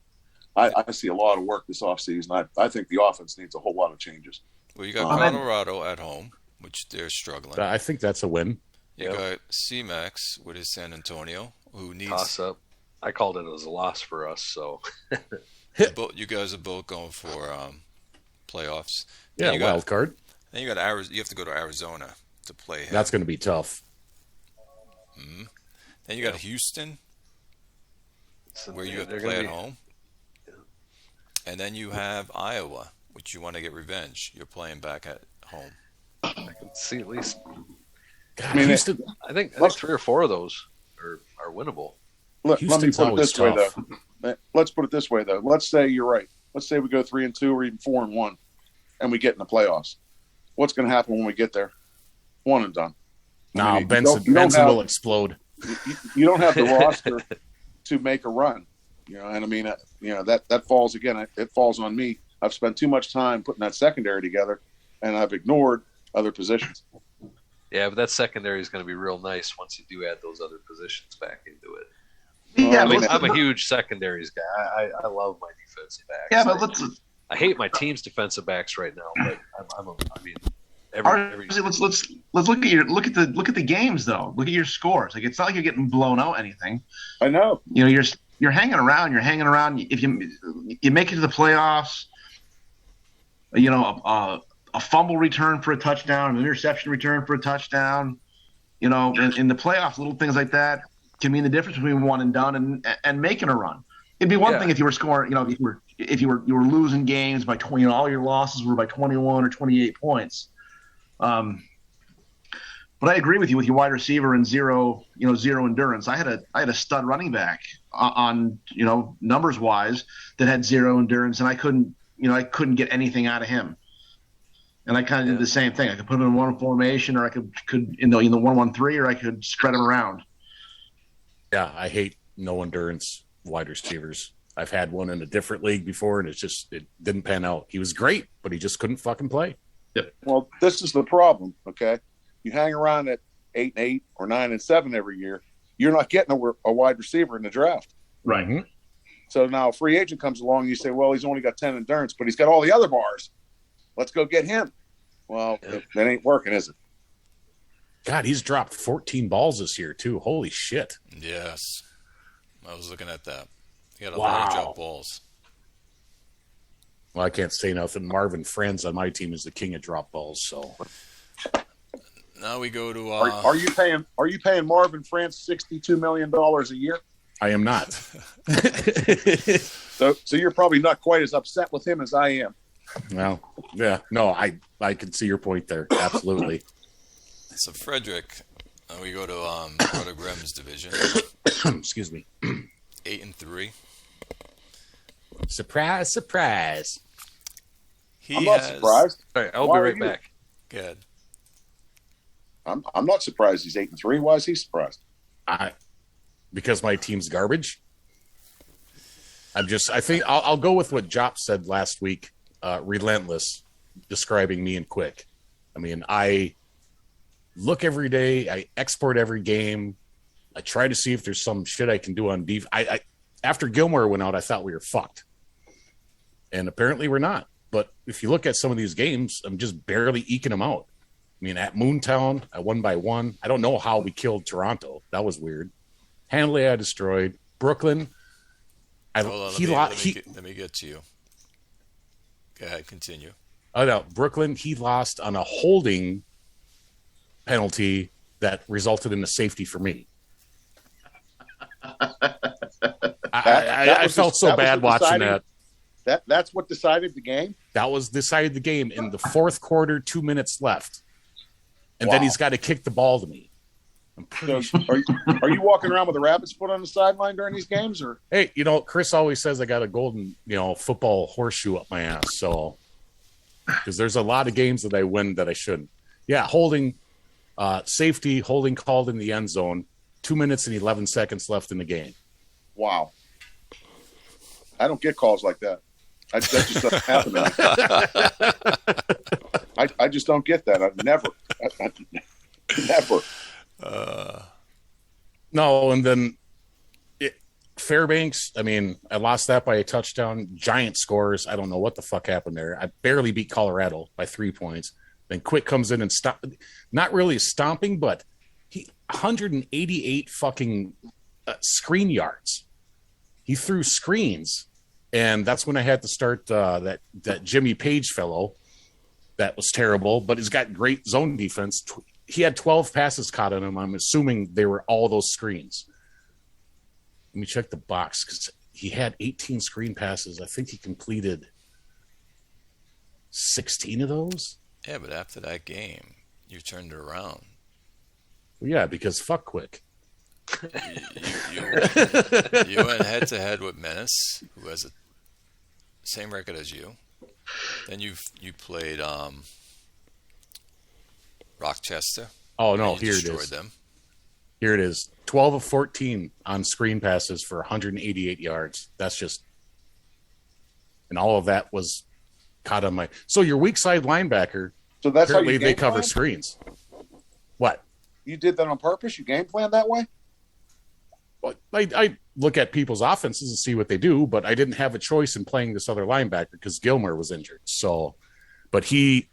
I see a lot of work this offseason. I think the offense needs a whole lot of changes. Well, you got Colorado at home, which they're struggling. I think that's a win. You got C-Max with his San Antonio, who needs... Toss up. I called it as a loss for us, so... You guys are both going for playoffs. Yeah, wild card. Then you got Arizona. You have to go to Arizona to play him. That's going to be tough. Mm-hmm. Then you got Houston, where you have to play at home. Yeah. And then you have Iowa, which you want to get revenge. You're playing back at home. I can see at least. God, Houston. I think 3 or 4 of those are winnable. Let me put it this way, though. Let's put it this way, though. Let's say you're right. Let's say we go 3-2 or even 4-1, and we get in the playoffs. What's going to happen when we get there? One and done. No, Benson will explode. You don't have the roster to make a run, And I mean, that falls again. It falls on me. I've spent too much time putting that secondary together, and I've ignored other positions. Yeah, but that secondary is going to be real nice once you do add those other positions back into it. Yeah, I'm a huge secondaries guy. I love my defensive backs. Yeah, but I hate my team's defensive backs right now. But let's look at the games though. Look at your scores. Like, it's not like you're getting blown out anything. I know. You're hanging around. You're hanging around. If you make it to the playoffs, a fumble return for a touchdown, an interception return for a touchdown. In the playoffs, little things like that can mean the difference between one and done and making a run. It'd be one thing if you were scoring, if you were losing games by 20, all your losses were by 21 or 28 points. But I agree with you with your wide receiver and zero endurance. I had a stud running back on numbers wise that had zero endurance, and I couldn't get anything out of him. And I kind of did the same thing. I could put him in one formation, or I could in the 1-1-3, or I could spread him around. Yeah, I hate no endurance wide receivers. I've had one in a different league before, and it didn't pan out. He was great, but he just couldn't fucking play. Yep. Well, this is the problem, okay? You hang around at 8-8 or 9-7 every year, you're not getting a wide receiver in the draft. Right. Mm-hmm. So now a free agent comes along, and you say, well, he's only got 10 endurance, but he's got all the other bars. Let's go get him. Well, that ain't working, is it? God, he's dropped 14 balls this year, too. Holy shit. Yes. I was looking at that. He got a lot of drop balls. Well, I can't say nothing. Marvin Friends on my team is the king of drop balls, so. Now we go to Are you paying Marvin France $62 million a year? I am not. So you're probably not quite as upset with him as I am. Well, yeah. No, I can see your point there. Absolutely. So Frederick, we go to Brother Grimm's division. Excuse me. 8-3. Surprise, surprise. I'm not surprised. All right, I'll be right back. Good. I'm not surprised he's 8-3. Why is he surprised? Because my team's garbage. I think I'll go with what Jop said last week. Relentless, describing me and Quick. I mean, I look every day. I export every game. I try to see if there's some shit I can do on defense. After Gilmore went out, I thought we were fucked. And apparently we're not. But if you look at some of these games, I'm just barely eking them out. I mean, at Moontown, I won by 1. I don't know how we killed Toronto. That was weird. Hanley, I destroyed. Brooklyn, Hold on, let me get to you. Go ahead, continue. Oh no, Brooklyn, he lost on a holding penalty that resulted in a safety for me. I felt so bad watching that. That's what decided the game? That was decided the game in the fourth quarter, 2 minutes left. And then he's got to kick the ball to me. I'm pretty sure. Are you walking around with a rabbit's foot on the sideline during these games? Or hey, Chris always says I got a golden, football horseshoe up my ass. So, because there's a lot of games that I win that I shouldn't. Yeah, holding, safety, holding called in the end zone, 2 minutes and 11 seconds left in the game. Wow. I don't get calls like that. That just doesn't happen to me. I just don't get that. I've never. Never. No, and then Fairbanks, I mean, I lost that by a touchdown. Giant scores. I don't know what the fuck happened there. I barely beat Colorado by 3 points. Then Quick comes in and not really stomping, but 188 fucking screen yards. He threw screens, and that's when I had to start that Jimmy Page fellow. That was terrible, but he's got great zone defense. He had 12 passes caught on him. I'm assuming they were all those screens. Let me check the box because he had 18 screen passes. I think he completed 16 of those. Yeah, but after that game, you turned it around. Well, yeah, because fuck Quick. You went head to head with Menace, who has the same record as you. Then you played Rochester. Oh no, here it is. Them. Here it is. 12 of 14 on screen passes for 188 yards. That's just, and all of that was caught on my. So your weak side linebacker. So that's apparently how you they cover screens. What? You did that on purpose? You game planned that way? Well, I look at people's offenses and see what they do, but I didn't have a choice in playing this other linebacker because Gilmer was injured. So, but he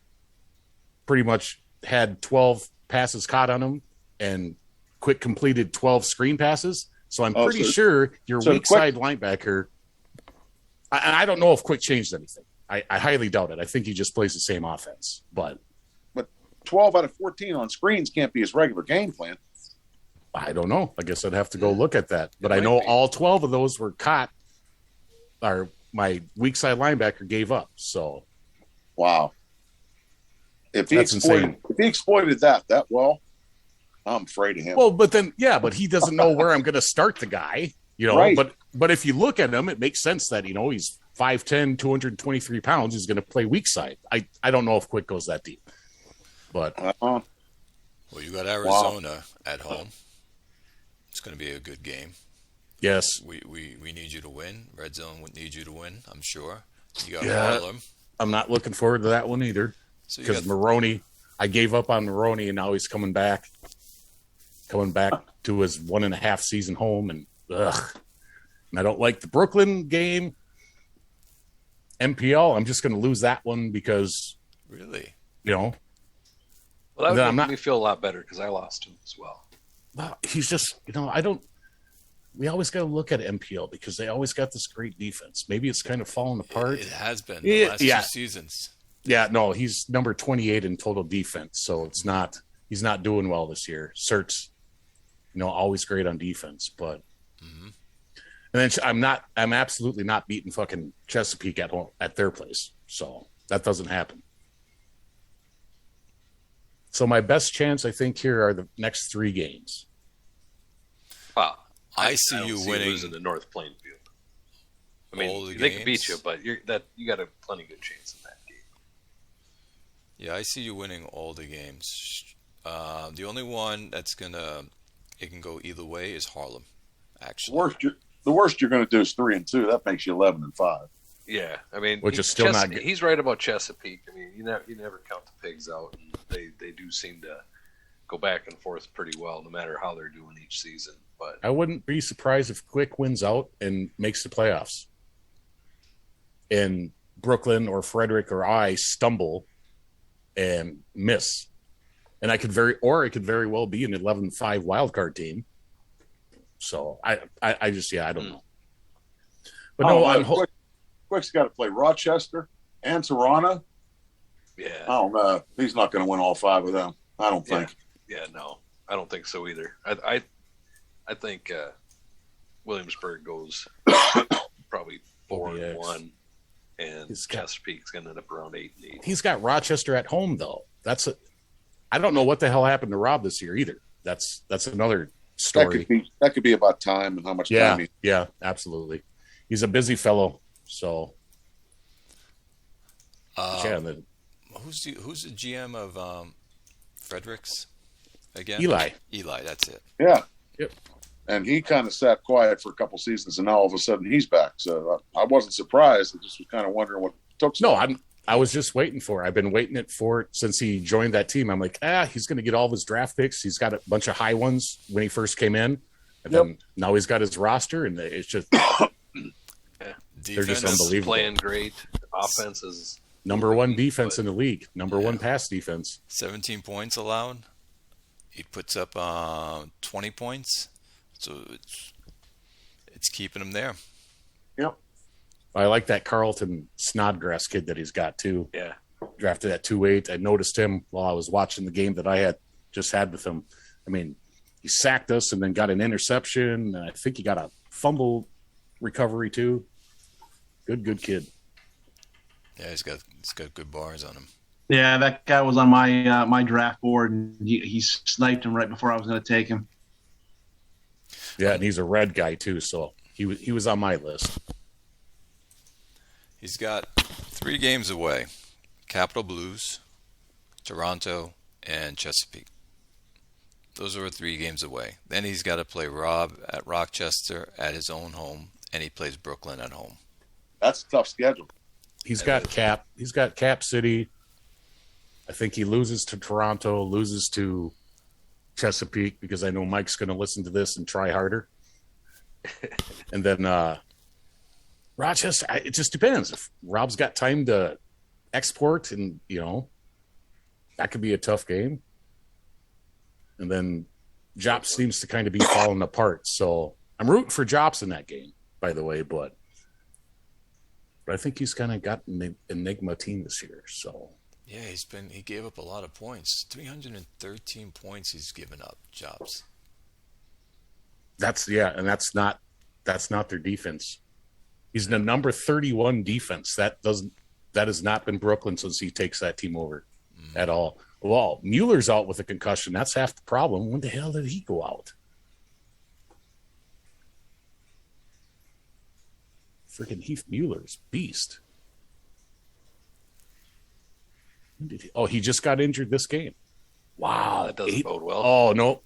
pretty much had 12 passes caught on him and Quick completed 12 screen passes. So I'm pretty sure your weak side linebacker. I don't know if Quick changed anything. I highly doubt it. I think he just plays the same offense. But 12 out of 14 on screens can't be his regular game plan. I don't know. I guess I'd have to go look at that. But I know all 12 of those were caught. Or my weak side linebacker gave up. So, wow. If he exploited that well, I'm afraid of him. Well, but then but he doesn't know where I'm going to start the guy. Right. But if you look at him, it makes sense that he's 5'10", 223 pounds. He's going to play weak side. I don't know if Quick goes that deep. But well, you got Arizona at home. It's going to be a good game. Yes, we need you to win. Red Zone would need you to win. I'm sure. You got Harlem. I'm not looking forward to that one either. Because Maroney, I gave up on Maroney, and now he's coming back to his 1.5 season home, and I don't like the Brooklyn game. MPL, I'm just going to lose that one because really, Well, that would make me feel a lot better because I lost him as well. He's just, we always got to look at MPL because they always got this great defense. Maybe it's kind of fallen apart. It has been the last 2 seasons. Yeah, no, he's number 28 in total defense, so he's not doing well this year. Sert's, always great on defense, but and then I'm absolutely not beating fucking Chesapeake at home at their place, so that doesn't happen. So my best chance, I think, here are the next 3 games. Wow, I see you winning losing the North Plainfield. I mean, they can beat you, but you got a plenty good chance in that game. Yeah, I see you winning all the games. The only one it can go either way is Harlem. Actually, the worst you're going to do is 3-2. That makes you 11-5. Yeah, I mean, which is still not good. He's right about Chesapeake. I mean, you never count the pigs out, and they do seem to go back and forth pretty well, no matter how they're doing each season. But I wouldn't be surprised if Quick wins out and makes the playoffs. And Brooklyn or Frederick or I stumble and miss. And it could very well be an 11-5 wildcard team. So I don't know. But Quick's got to play Rochester and Toronto. Yeah. Oh, he's not going to win all 5 of them. I don't think. Yeah, no, I don't think so either. I think Williamsburg goes probably 4-1, and Chesapeake's going to end up around 8-8. He's got Rochester at home though. I don't know what the hell happened to Rob this year either. That's another story. That could be about time and how much time. Yeah, absolutely. He's a busy fellow. So, who's the GM of Fredericks again? Eli, that's it. Yeah. Yep. And he kind of sat quiet for a couple seasons, and now all of a sudden he's back. So I wasn't surprised. I just was kind of wondering what took so long. I was just waiting for it. I've been waiting for it since he joined that team. I'm like, he's going to get all of his draft picks. He's got a bunch of high ones when he first came in. And then now he's got his roster, and it's just they're just unbelievable. Playing great. Offense is number one defense in the league. Number one pass defense. 17 points allowed. He puts up 20 points. So it's keeping him there. Yep. I like that Carlton Snodgrass kid that he's got too. Yeah. Drafted at 2.8. I noticed him while I was watching the game that I had with him. I mean, he sacked us and then got an interception. And I think he got a fumble recovery too. Good kid. Yeah, he's got good bars on him. Yeah, that guy was on my my draft board, and he sniped him right before I was going to take him. Yeah, and he's a red guy too, so he was on my list. He's got 3 games away: Capital Blues, Toronto, and Chesapeake. Those are 3 games away. Then he's got to play Rob at Rochester at his own home, and he plays Brooklyn at home. That's a tough schedule. He's got Cap City. I think he loses to Toronto, loses to Chesapeake, because I know Mike's going to listen to this and try harder. And then Rochester, it just depends. If Rob's got time to export, and that could be a tough game. And then Jops seems to kind of be falling apart. So I'm rooting for Jops in that game, by the way, but I think he's kind of got an enigma team this year. So yeah, he gave up a lot of points. 313 points he's given up, Jops. And that's not their defense. He's the number 31 defense. That has not been Brooklyn since he takes that team over at all. Well, Mueller's out with a concussion. That's half the problem. When the hell did he go out? Freaking Heath Mueller's beast. When did he just got injured this game. Wow. That doesn't bode well. Oh, no.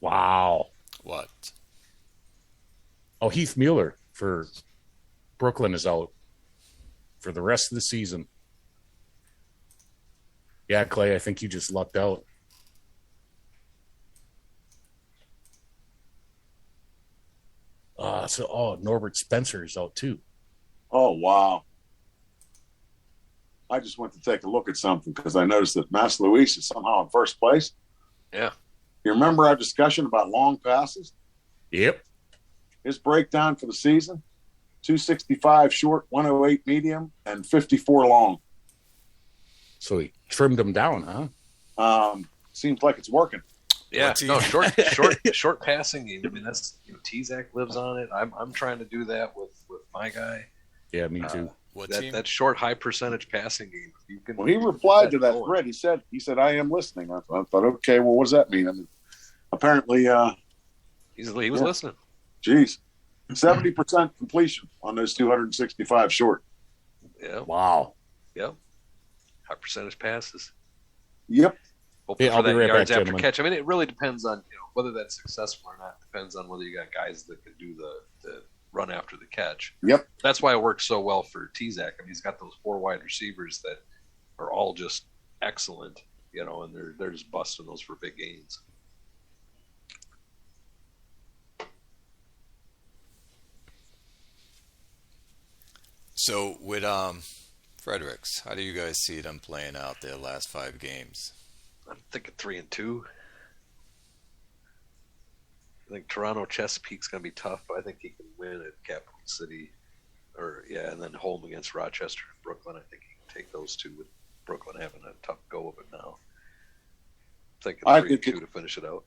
Wow. What? Oh, Heath Mueller for Brooklyn is out for the rest of the season. Yeah, Clay, I think you just lucked out. Norbert Spencer is out too. Oh, wow. I just went to take a look at something because I noticed that Mass Luis is somehow in first place. Yeah. You remember our discussion about long passes? Yep. His breakdown for the season, 265 short, 108 medium, and 54 long. So he trimmed them down, huh? Seems like it's working. Yeah, short passing game. I mean, that's Tzac lives on it. I'm trying to do that with my guy. Yeah, me too. That short high percentage passing game. Well, he replied to that thread. He said, "I am listening." I thought, okay, well, what does that mean? I mean, apparently, he was listening. Geez, 70% completion on those 265 short. Yeah. Wow. Yep. High percentage passes. Yep. Hopefully I'll for be that right yards back, after gentlemen. catch. I mean, it really depends on whether that's successful or not. Depends on whether you got guys that can do the run after the catch. Yep. That's why it works so well for Tzac. I mean, he's got those 4 wide receivers that are all just excellent, and they're just busting those for big gains. So with Fredericks, how do you guys see them playing out their last 5 games? I'm thinking 3-2. I think Toronto Chesapeake's going to be tough, but I think he can win at Capital City, and then home against Rochester and Brooklyn. I think he can take those two with Brooklyn having a tough go of it now. I'm thinking 3-2 to finish it out.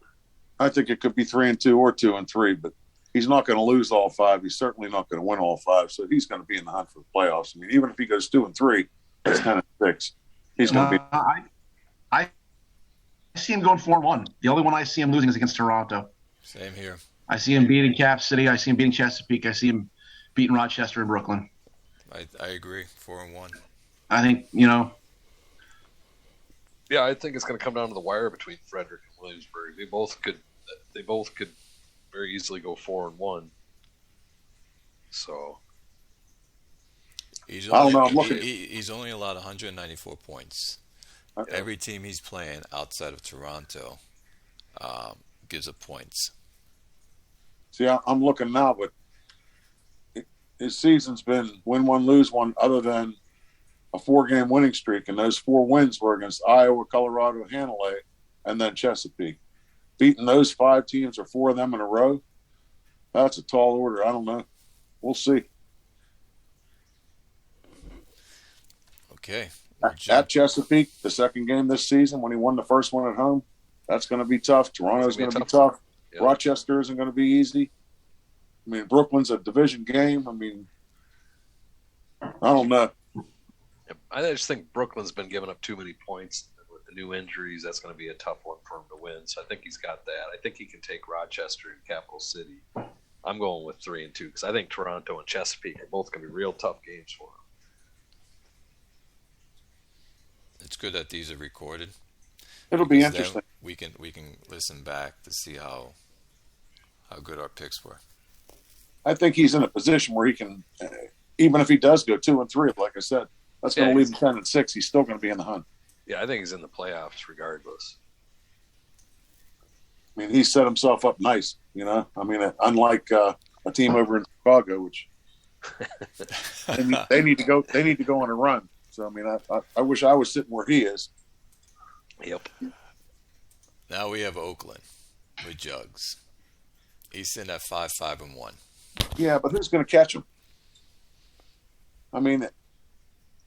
I think it could be 3-2 or 2-3, but he's not going to lose all 5. He's certainly not going to win all 5, so he's going to be in the hunt for the playoffs. I mean, even if he goes 2-3, that's kind of 6. He's going to be. I see him going 4-1. The only one I see him losing is against Toronto. Same here. I see him beating Cap City. I see him beating Chesapeake. I see him beating Rochester and Brooklyn. I agree. 4-1. I think, Yeah, I think it's going to come down to the wire between Frederick and Williamsburg. They both could very easily go 4-1. So I don't know. He's only allowed 194 points. Okay. Every team he's playing outside of Toronto gives up points. See, I'm looking now, but his season's been win 1, lose 1, other than a 4-game winning streak, and those 4 wins were against Iowa, Colorado, Hanalei, and then Chesapeake. Beating those 5 teams or 4 of them in a row, that's a tall order. I don't know. We'll see. Okay. At Chesapeake, the second game this season, when he won the first one at home, that's going to be tough. Toronto's going to be tough. Yep. Rochester isn't going to be easy. I mean, Brooklyn's a division game. I mean, I don't know. I just think Brooklyn's been giving up too many points. With the new injuries, that's going to be a tough one for him to win. So I think he's got that. I think he can take Rochester and Capital City. I'm going with 3-2 because I think Toronto and Chesapeake are both going to be real tough games for him. It's good that these are recorded. It'll be Because interesting. then we can listen back to see how good our picks were. I think he's in a position where he can, even if he does go 2-3, like I said, that's going to leave him 10-6. He's still going to be in the hunt. Yeah, I think he's in the playoffs regardless. I mean, he set himself up nice, you know. I mean, unlike a team over in Chicago, which they need to go. They need to go on a run. So, I mean, I wish I was sitting where he is. Yep. Now we have Oakland with Jugs. He's in at 5-5-1. Yeah, but who's going to catch him? I mean,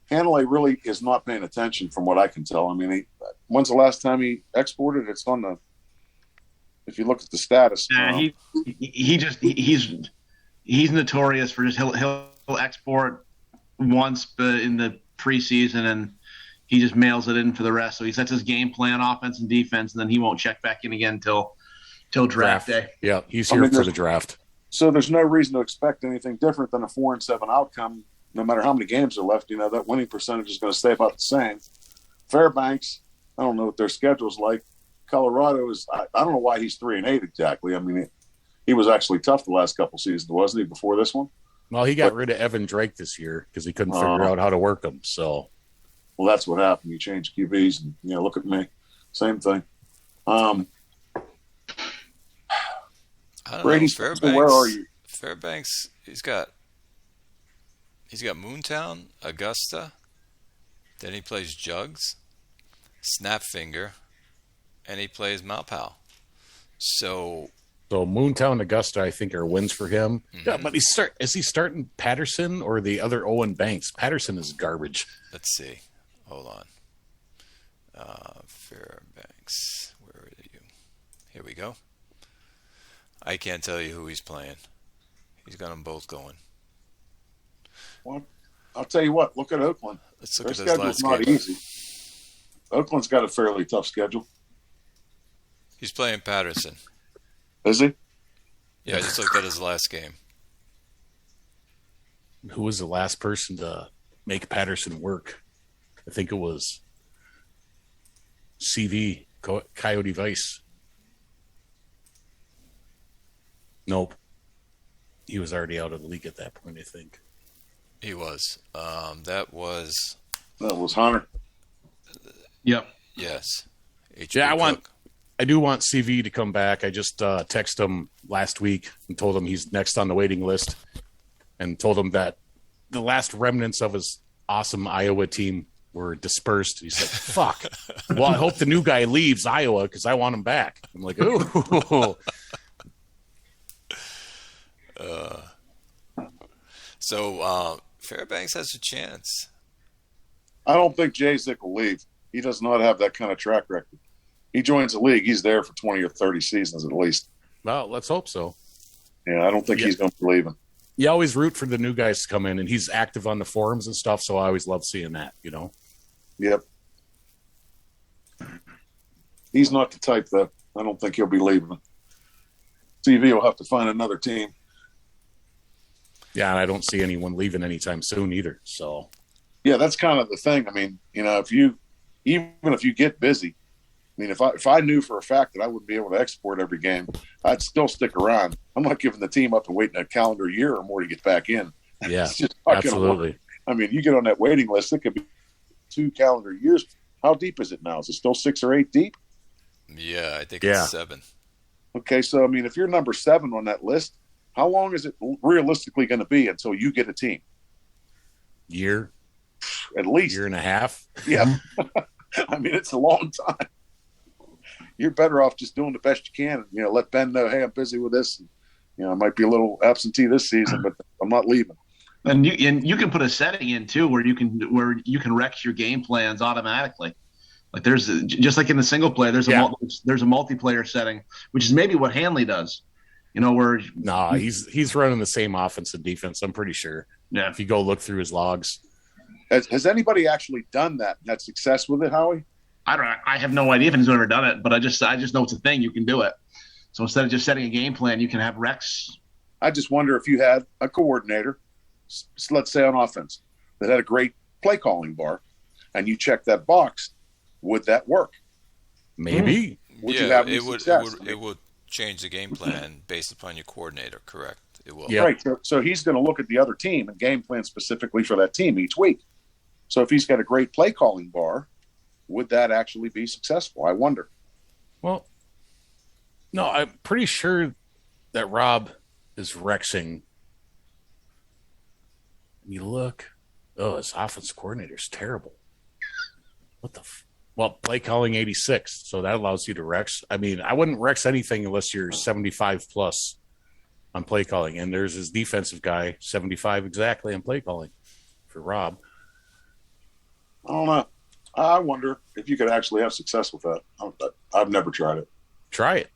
Hanley really is not paying attention from what I can tell. I mean, when's the last time he exported? It's on the. If you look at the status, he's notorious for just he'll export once, but in the preseason, and he just mails it in for the rest. So he sets his game plan, offense and defense, and then he won't check back in again till draft day. Yeah, he's here for the draft. So there's no reason to expect anything different than a 4-7 outcome. No matter how many games are left, you know that winning percentage is going to stay about the same. Fairbanks, I don't know what their schedule's like. Colorado is. I don't know why he's 3-8 exactly. I mean, he was actually tough the last couple seasons, wasn't he? Before this one. Well, he got rid of Evan Drake this year because he couldn't figure out how to work him. So, well, that's what happened. You change QBs, and look at me, same thing. I don't Brady, know. Fairbanks, where are you? Fairbanks, he's got Moontown, Augusta, then he plays Jugs, Snapfinger, and he plays Malpal. So Moontown, Augusta, I think are wins for him. Mm-hmm. Yeah, but is he starting Patterson or the other Owen Banks? Patterson is garbage. let's see. Hold on. Fairbanks, where are you? Here we go. I can't tell you who he's playing. He's got them both going. Well, I'll tell you what. Look at Oakland. Let's look Their at this schedule's last not game. easy. Oakland's got a fairly tough schedule. He's playing Patterson. Is he? Yeah, I just looked at his last game. Who was the last person to make Patterson work? I think it was CV, Coyote Vice. Nope. He was already out of the league at that point, I think. He was. That was Hunter. Yep. yes. H.B. Yeah, Cook. I do want CV to come back. I just texted him last week and told him he's next on the waiting list and told him that the last remnants of his awesome Iowa team were dispersed. He's like, fuck. Well, I hope the new guy leaves Iowa because I want him back. I'm like, ooh. So Fairbanks has a chance. I don't think Jayzik will leave. He does not have that kind of track record. He joins the league, he's there for 20 or 30 seasons at least. Well, let's hope so. Yeah, I don't think he's going to be leaving. You always root for the new guys to come in, and he's active on the forums and stuff, so I always love seeing that, you know? Yep. He's not the type that I don't think he'll be leaving. CV will have to find another team. Yeah, and I don't see anyone leaving anytime soon either, so. Yeah, that's kind of the thing. I mean, you know, even if you get busy, I mean, if I knew for a fact that I wouldn't be able to export every game, I'd still stick around. I'm not giving the team up and waiting a calendar year or more to get back in. Yeah, it's just not absolutely. I mean, you get on that waiting list, it could be 2 calendar years. How deep is it now? Is it still 6 or 8 deep? Yeah, I think it's 7. Okay, so I mean, if you're number 7 on that list, how long is it realistically going to be until you get a team? Year, at least year and a half. Yeah, I mean, it's a long time. You're better off just doing the best you can, and you know, let Ben know, hey, I'm busy with this. And, you know, I might be a little absentee this season, but I'm not leaving. And you can put a setting in too where you can wreck your game plans automatically. Like there's just like in the single player, there's a multiplayer setting, which is maybe what Hanley does. You know, where he's running the same offense and defense. I'm pretty sure. Yeah. If you go look through his logs, has anybody actually done that and had success with it, Howie? I have no idea if anyone's ever done it, but I just know it's a thing. You can do it. So instead of just setting a game plan, you can have Rex. I just wonder if you had a coordinator, let's say on offense, that had a great play calling bar, and you check that box, would that work? Maybe. Would you have any success? It would change the game plan based upon your coordinator. Correct. It will. Yep. Right. So he's going to look at the other team and game plan specifically for that team each week. So if he's got a great play calling bar, would that actually be successful? I wonder. Well, no, I'm pretty sure that Rob is Rexing. You look, his offense coordinator is terrible. What the? Well, play calling 86, so that allows you to Rex. I mean, I wouldn't Rex anything unless you're 75 plus on play calling. And there's his defensive guy, 75 exactly on play calling for Rob. I don't know. I wonder if you could actually have success with that. I've never tried it. Try it.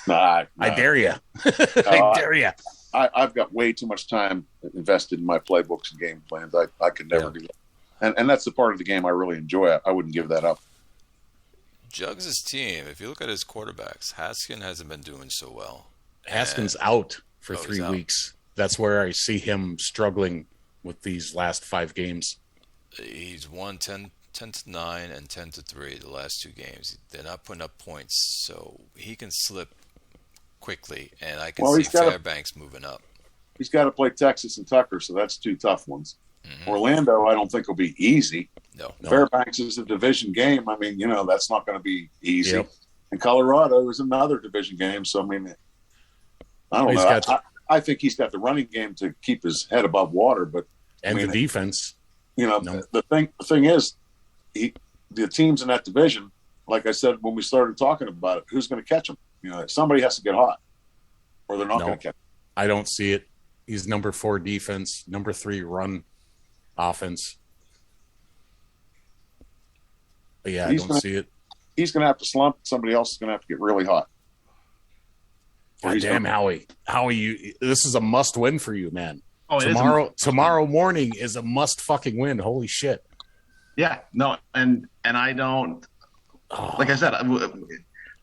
Nah. I dare you. I dare you. I've got way too much time invested in my playbooks and game plans. I could never do that. And that's the part of the game I really enjoy. I wouldn't give that up. Jugs' team, if you look at his quarterbacks, Haskin hasn't been doing so well. Haskin's out for 3 weeks. That's where I see him struggling with these last 5 games. He's won 10 to 9 and 10 to 3 the last 2 games. They're not putting up points, so he can slip quickly, and I can see Fairbanks moving up. He's got to play Texas and Tucker, so that's 2 tough ones. Mm-hmm. Orlando, I don't think will be easy. No. Fairbanks is a division game. I mean, you know, that's not going to be easy. Yep. And Colorado is another division game. So, I mean, I don't know. I think he's got the running game to keep his head above water, but the defense. You know, the thing is, the teams in that division, like I said when we started talking about it, who's going to catch them? You know, somebody has to get hot, or they're not going to catch them. I don't see it. He's number 4 defense, number 3 run offense. But yeah, I don't see it. He's going to have to slump. Somebody else is going to have to get really hot. God damn, Howie. Howie, this is a must win for you, man. Oh, tomorrow morning is a must fucking win. Holy shit. Yeah, no, and I don't. Like I said,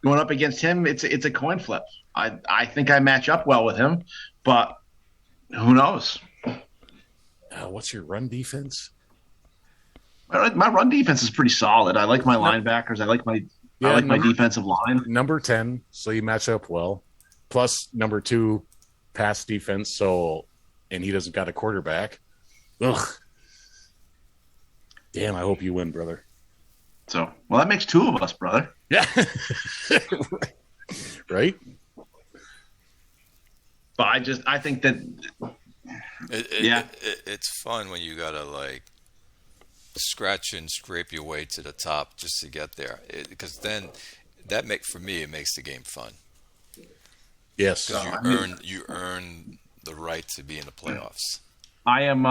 going up against him, it's a coin flip. I think I match up well with him, but who knows? What's your run defense? My run defense is pretty solid. I like my linebackers. I like my defensive line. Number 10, so you match up well. Plus number 2 pass defense, and he doesn't got a quarterback. Ugh. Damn, I hope you win, brother. So, well, that makes 2 of us, brother. Yeah. Right? But I think that It's fun when you gotta like scratch and scrape your way to the top just to get there. Because then it makes the game fun. Yes. Because you earn the right to be in the playoffs. I am.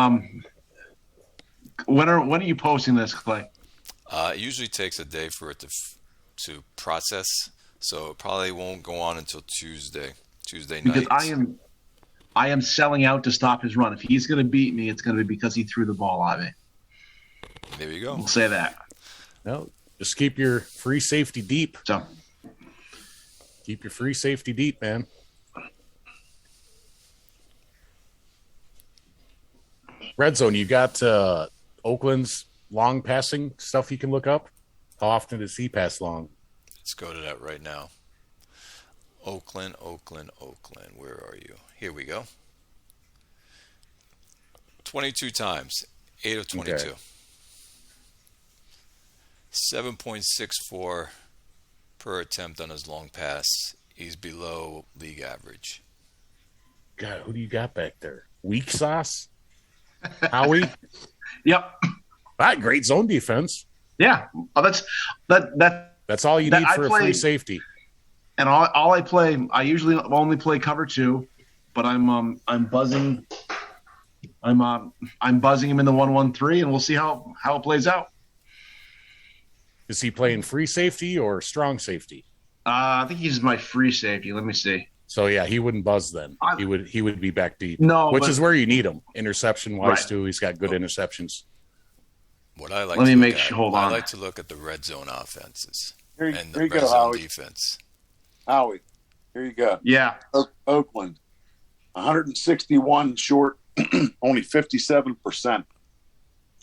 When are you posting this, Clay? It usually takes a day for it to process, so it probably won't go on until Tuesday night. Because I am selling out to stop his run. If he's going to beat me, it's going to be because he threw the ball at me. There you go. We'll say that. No, just keep your free safety deep. So Keep your free safety deep, man. Red zone, you got Oakland's long passing stuff you can look up. How often does he pass long? Let's go to that right now. Oakland. Where are you? Here we go. 22 times. 8 of 22. Okay. 7.64 per attempt on his long pass. He's below league average. God, who do you got back there? Weak sauce? Howie? Yep. Right, great zone defense. Yeah. Oh, That's all you need for a free safety. And all I play, I usually only play cover 2, but I'm buzzing. I'm buzzing him in the 1-1-3, and we'll see how it plays out. Is he playing free safety or strong safety? I think he's my free safety. Let me see. So yeah, he wouldn't buzz then. He would be back deep. No, which is where you need him, interception wise Right. too. He's got good interceptions. What I like Let to me look make at, sure. Hold on. I like to look at the red zone offenses Here and the you red go, zone Howie. defense. Howie, here you go. Yeah. Oakland, 161 short, only 57%.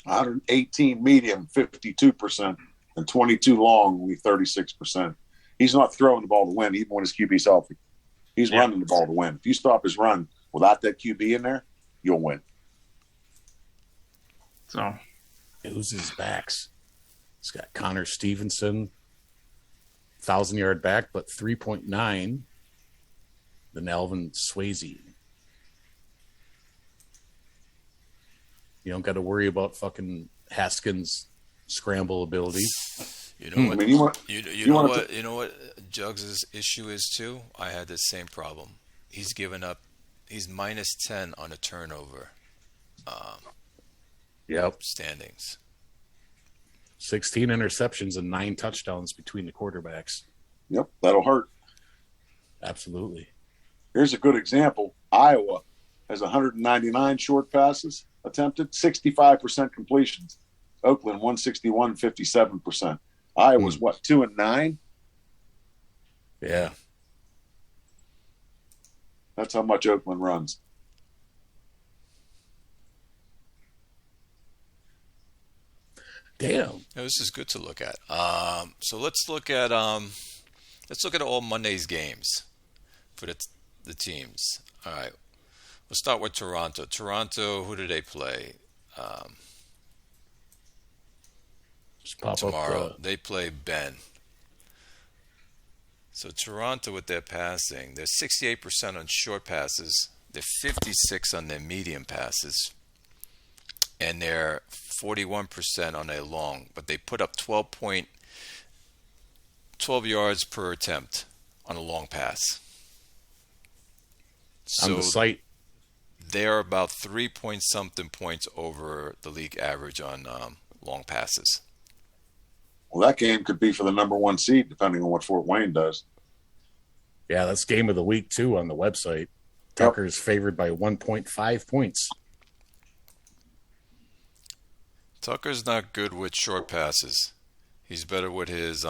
118 medium, 52%, and 22 long, only 36%. He's not throwing the ball to win, even when his QB's healthy. He's running the ball to win. If you stop his run without that QB in there, you'll win. So Who's his backs? He's got Connor Stevenson, 1,000-yard back, but 3.9. Then Alvin Swayze. You don't got to worry about fucking Haskins' scramble ability. You know what? I mean, You know what Jugs' issue is too? I had the same problem. He's given up. He's minus 10 on a turnover Yep. standings. 16 interceptions and 9 touchdowns between the quarterbacks. Yep, that'll hurt. Absolutely. Here's a good example. Iowa has 199 short passes attempted, 65% completions. Oakland 161, 57%. Iowa's what, 2-9? Yeah. That's how much Oakland runs. Damn. Now, this is good to look at. So let's look at all Monday's games for the teams. All right. We'll start with Toronto. Toronto, who do they play? Just pop Tomorrow. up. They play Ben. So Toronto with their passing, they're 68% on short passes. They're 56 on their medium passes. And they're 41% on their long. But they put up 12 yards per attempt on a long pass. On the site. They're about 3-point-something points over the league average on long passes. Well, that game could be for the number 1 seed, depending on what Fort Wayne does. Yeah, that's game of the week, too, on the website. Tucker's favored by 1.5 points. Tucker's not good with short passes. He's better with his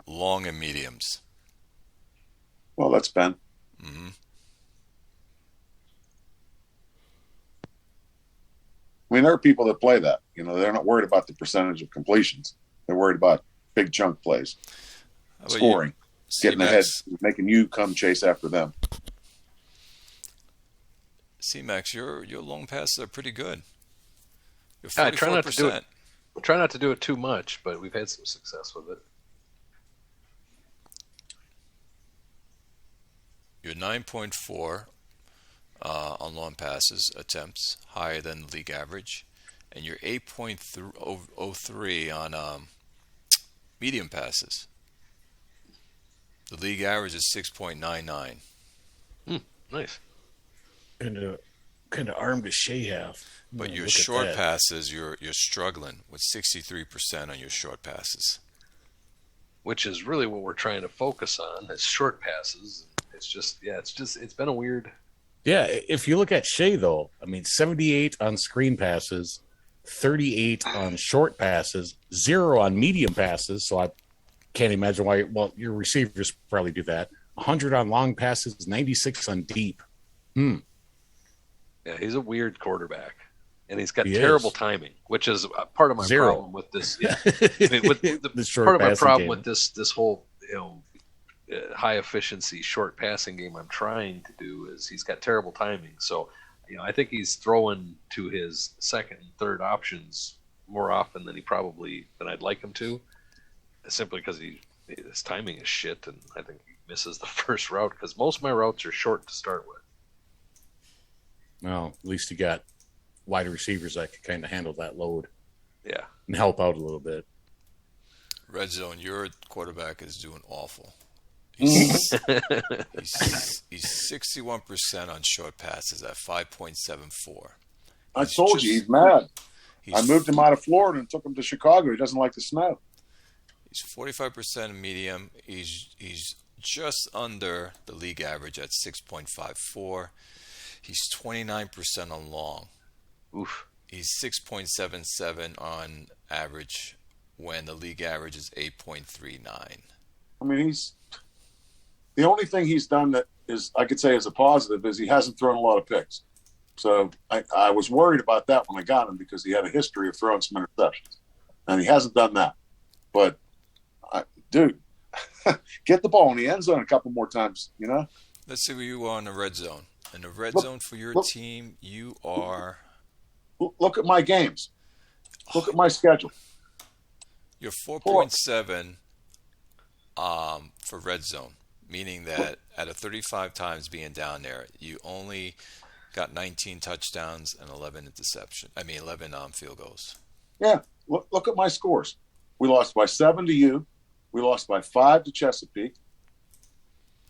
long and mediums. Well, that's Ben. Mm-hmm. I mean, there are people that play that. You know, they're not worried about the percentage of completions. They're worried about big chunk plays, scoring, getting ahead, making you come chase after them. C-Max, your long passes are pretty good. You're 44%. I try not to do it. Try not to do it too much, but we've had some success with it. You're 9.4 on long passes attempts, higher than the league average, and you're 8.03 on medium passes. The league average is 6.99. Nice. Kind of arm does Shea have? But your Look at short that. passes, you're struggling with 63% on your short passes. Which is really what we're trying to focus on is short passes. It's been a weird. Yeah, if you look at Shea, though, I mean, 78 on screen passes, 38 on short passes, 0 on medium passes. So I can't imagine why. Well, your receivers probably do that. 100 on long passes, 96 on deep. Yeah, he's a weird quarterback, and he's got He terrible is. timing, which is part of my 0. problem with this. Yeah. I mean, with The short part of my passing problem game. with this whole high efficiency short passing game I'm trying to do is he's got terrible timing. So, I think he's throwing to his second and third options more often than I'd like him to, simply because his timing is shit, and I think he misses the first route because most of my routes are short to start with. Well, at least you got wide receivers that can kind of handle that load Yeah. and help out a little bit. Red zone, your quarterback is doing awful. He's 61% on short passes at 5.74. I told you, he's mad. I He's, moved him out of Florida and took him to Chicago. He doesn't like the snow. He's 45% medium. He's just under the league average at 6.54. He's 29% on long. Oof. He's 6.77 on average when the league average is 8.39. I mean, the only thing he's done that is I could say is a positive is he hasn't thrown a lot of picks. So I was worried about that when I got him because he had a history of throwing some interceptions, and he hasn't done that. But, dude, get the ball in the end zone a couple more times, Let's see where you are in the red zone. In the red zone for your team, you are... Look at my games. Look at my schedule. You're 4.7 for red zone, meaning that out of 35 times being down there, you only got 19 touchdowns and 11 field goals. Yeah, look at my scores. We lost by 7 to you. We lost by 5 to Chesapeake.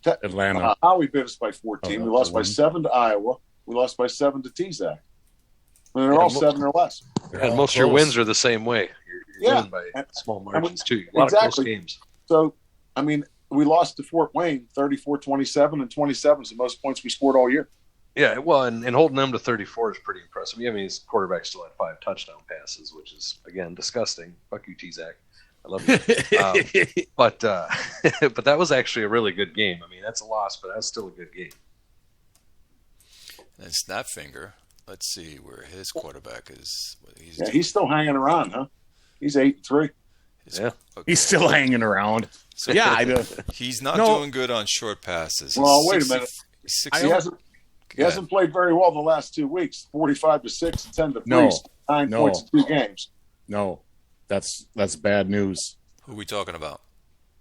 Atlanta. Howie beat us by 14. We lost by 7 to Iowa. We lost by 7 to Tzac. I mean, they're all 7 or less. And most of your wins are the same way. You're winning by small margins, too. A lot of close games. So, I mean, we lost to Fort Wayne 34-27, and 27 is the most points we scored all year. Yeah, well, and holding them to 34 is pretty impressive. I mean, his quarterback still had 5 touchdown passes, which is, again, disgusting. Fuck you, Tzac. I love you. But that was actually a really good game. I mean, that's a loss, but that's still a good game. And Snapfinger, let's see where his quarterback is. He's still hanging around, huh? He's 8-3. Yeah, he's still hanging around. So he's not doing good on short passes. Well, wait a minute. He hasn't played very well the last 2 weeks. 45-6 and 10-3. 9 points in 2 games. No, that's bad news. Who are we talking about?